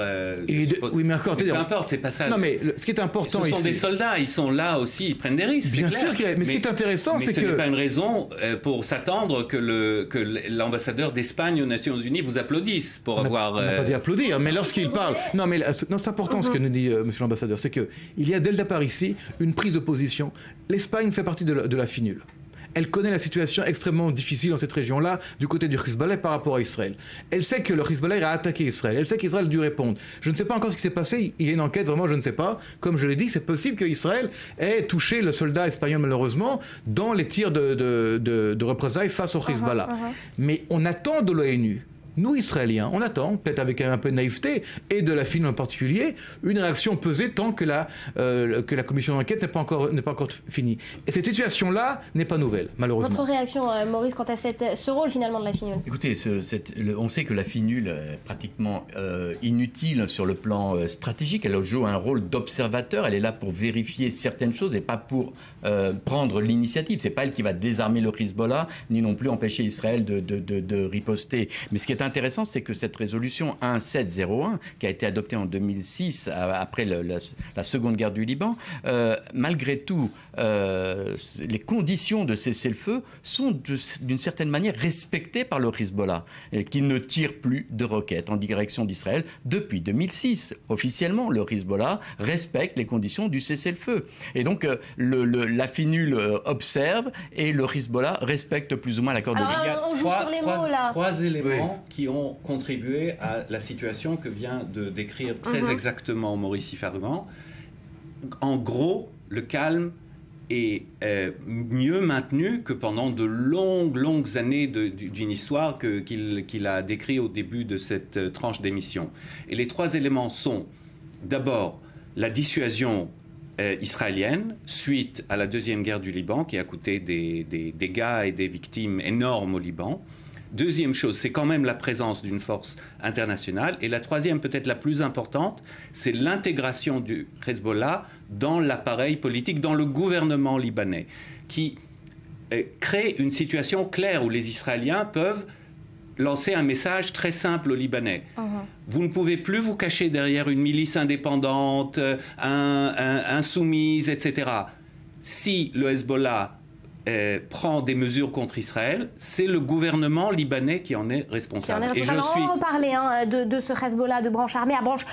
S20: Oui, mais encore,
S16: peu importe, c'est pas ça.
S20: Non, mais ce qui est important ici.
S16: Ce sont des soldats, ils sont là aussi, ils prennent des risques.
S20: Bien sûr qu'il y a. Mais ce qui est intéressant, c'est que.
S16: ce n'est pas une raison pour s'attendre que l'ambassadeur d'Espagne aux Nations Unies vous applaudisse pour avoir.
S20: On n'a pas dit applaudir, mais lorsqu'il parle. Non, mais c'est important ce que nous dit Monsieur l'ambassadeur, c'est que il y a dès le départ ici une prise de position. L'Espagne fait partie de la FINUL. Elle connaît la situation extrêmement difficile dans cette région-là, du côté du Hezbollah par rapport à Israël. Elle sait que le Hezbollah a attaqué Israël. Elle sait qu'Israël a dû répondre. Je ne sais pas encore ce qui s'est passé. Il y a une enquête, vraiment, je ne sais pas. Comme je l'ai dit, c'est possible qu'Israël ait touché le soldat espagnol, malheureusement, dans les tirs de représailles face au Hezbollah. Mais on attend de l'ONU. Nous, Israéliens, on attend, peut-être avec un peu de naïveté, et de la FINUL en particulier, une réaction pesée tant que la commission d'enquête n'est pas encore finie. Et cette situation-là n'est pas nouvelle, malheureusement.
S4: Votre réaction, Maurice, quant à ce rôle finalement de la FINUL?
S11: Écoutez, on sait que la FINUL est pratiquement inutile sur le plan stratégique. Elle joue un rôle d'observateur. Elle est là pour vérifier certaines choses et pas pour prendre l'initiative. C'est pas elle qui va désarmer le Hezbollah, ni non plus empêcher Israël de riposter. Mais ce qui est intéressant, c'est que cette résolution 1701, qui a été adoptée en 2006, après la seconde guerre du Liban, malgré tout, les conditions de cessez-le-feu sont d'une certaine manière respectées par le Hezbollah, qui ne tire plus de roquettes en direction d'Israël depuis 2006. Officiellement, le Hezbollah respecte les conditions du cessez-le-feu. Et donc, la FINUL observe et le Hezbollah respecte plus ou moins l'accord de Liban.
S16: Il y a trois éléments qui ont contribué à la situation que vient de décrire très exactement Maurice Faruman. En gros, le calme est mieux maintenu que pendant de longues années d'une histoire qu'il a décrit au début de cette tranche d'émission. Et les trois éléments sont d'abord la dissuasion israélienne suite à la deuxième guerre du Liban qui a coûté des dégâts et des victimes énormes au Liban. Deuxième chose, c'est quand même la présence d'une force internationale. Et la troisième, peut-être la plus importante, c'est l'intégration du Hezbollah dans l'appareil politique, dans le gouvernement libanais, qui crée une situation claire où les Israéliens peuvent lancer un message très simple aux Libanais. Vous ne pouvez plus vous cacher derrière une milice indépendante, insoumise, etc. Si le Hezbollah prend des mesures contre Israël, c'est le gouvernement libanais qui en est responsable.
S4: On va reparler de ce Hezbollah de branche armée à branche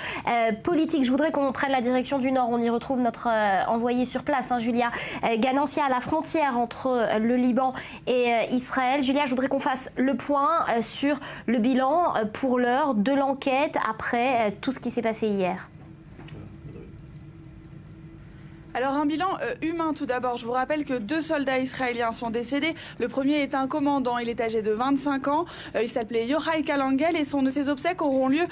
S4: politique. Je voudrais qu'on prenne la direction du Nord. On y retrouve notre envoyée sur place, Julia Ganancia, à la frontière entre le Liban et Israël. Julia, je voudrais qu'on fasse le point sur le bilan pour l'heure de l'enquête après tout ce qui s'est passé hier.
S12: Alors un bilan humain tout d'abord. Je vous rappelle que 2 soldats israéliens sont décédés. Le premier est un commandant, il est âgé de 25 ans. Il s'appelait Yochai Kalangel et ses obsèques auront lieu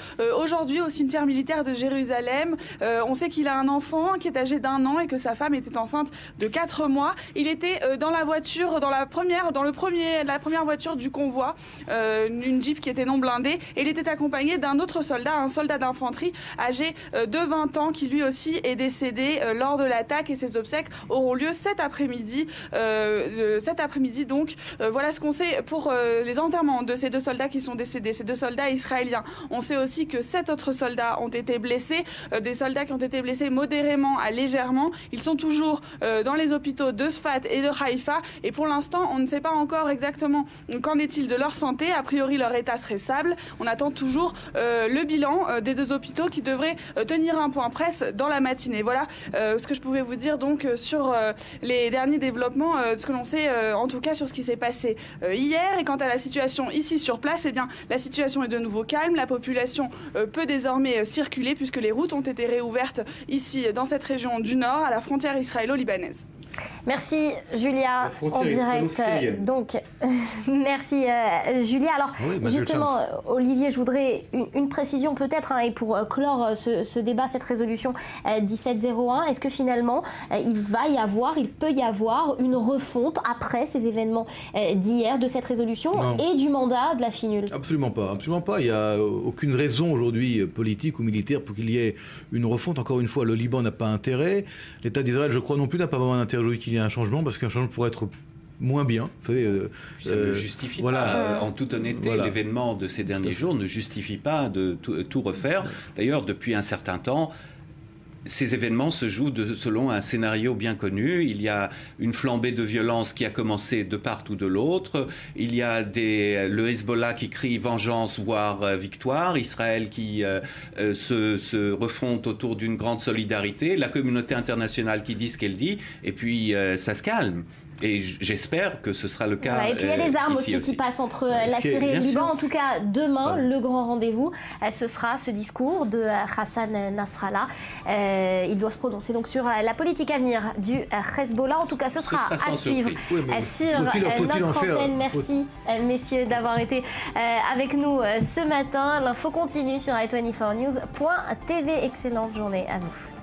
S12: aujourd'hui au cimetière militaire de Jérusalem. On sait qu'il a un enfant qui est âgé d'1 an et que sa femme était enceinte de 4 mois. Il était dans la voiture, la première voiture du convoi, une Jeep qui était non blindée. Et il était accompagné d'un autre soldat, un soldat d'infanterie âgé de 20 ans qui lui aussi est décédé lors de l'attaque attaque et ces obsèques auront lieu cet après-midi. Donc, voilà ce qu'on sait pour les enterrements de ces 2 soldats qui sont décédés, ces 2 soldats israéliens. On sait aussi que 7 autres soldats ont été blessés, des soldats qui ont été blessés modérément à légèrement. Ils sont toujours dans les hôpitaux de Sfat et de Haïfa. Et pour l'instant, on ne sait pas encore exactement qu'en est-il de leur santé. A priori, leur état serait stable. On attend toujours le bilan des 2 hôpitaux qui devraient tenir un point presse dans la matinée. Voilà ce que je pouvais vous dire donc sur les derniers développements, ce que l'on sait en tout cas sur ce qui s'est passé hier. Et quant à la situation ici sur place, eh bien, la situation est de nouveau calme. La population peut désormais circuler puisque les routes ont été réouvertes ici dans cette région du nord à la frontière israélo-libanaise.
S4: Merci Julia en direct. Donc merci Julia. Alors justement Olivier, je voudrais une précision peut-être et pour clore ce débat, cette résolution 1701, est-ce que finalement il peut y avoir une refonte après ces événements d'hier de cette résolution et du mandat de la FINUL?
S20: Absolument pas. Il n'y a aucune raison aujourd'hui politique ou militaire pour qu'il y ait une refonte. Encore une fois, le Liban n'a pas intérêt. L'État d'Israël, je crois non plus, n'a pas vraiment d'intérêt qu'il y ait un changement, parce qu'un changement pourrait être moins bien.
S16: Ça ne justifie pas. En toute honnêteté, l'événement de ces derniers jours ne justifie pas de tout refaire. D'ailleurs, depuis un certain temps, ces événements se jouent selon un scénario bien connu. Il y a une flambée de violence qui a commencé de part ou de l'autre. Il y a le Hezbollah qui crie vengeance, voire victoire. Israël qui se refonte autour d'une grande solidarité. La communauté internationale qui dit ce qu'elle dit. Et puis, ça se calme. Et j'espère que ce sera le cas.
S4: Et puis il y a des armes aussi qui passent entre la Syrie et le Liban. En tout cas, demain, le grand rendez-vous, ce sera ce discours de Hassan Nasrallah. Il doit se prononcer donc sur la politique à venir du Hezbollah. En tout cas, ce sera à suivre sur notre antenne. Merci, messieurs, d'avoir été avec nous ce matin. L'info continue sur i24news.tv. Excellente journée à vous.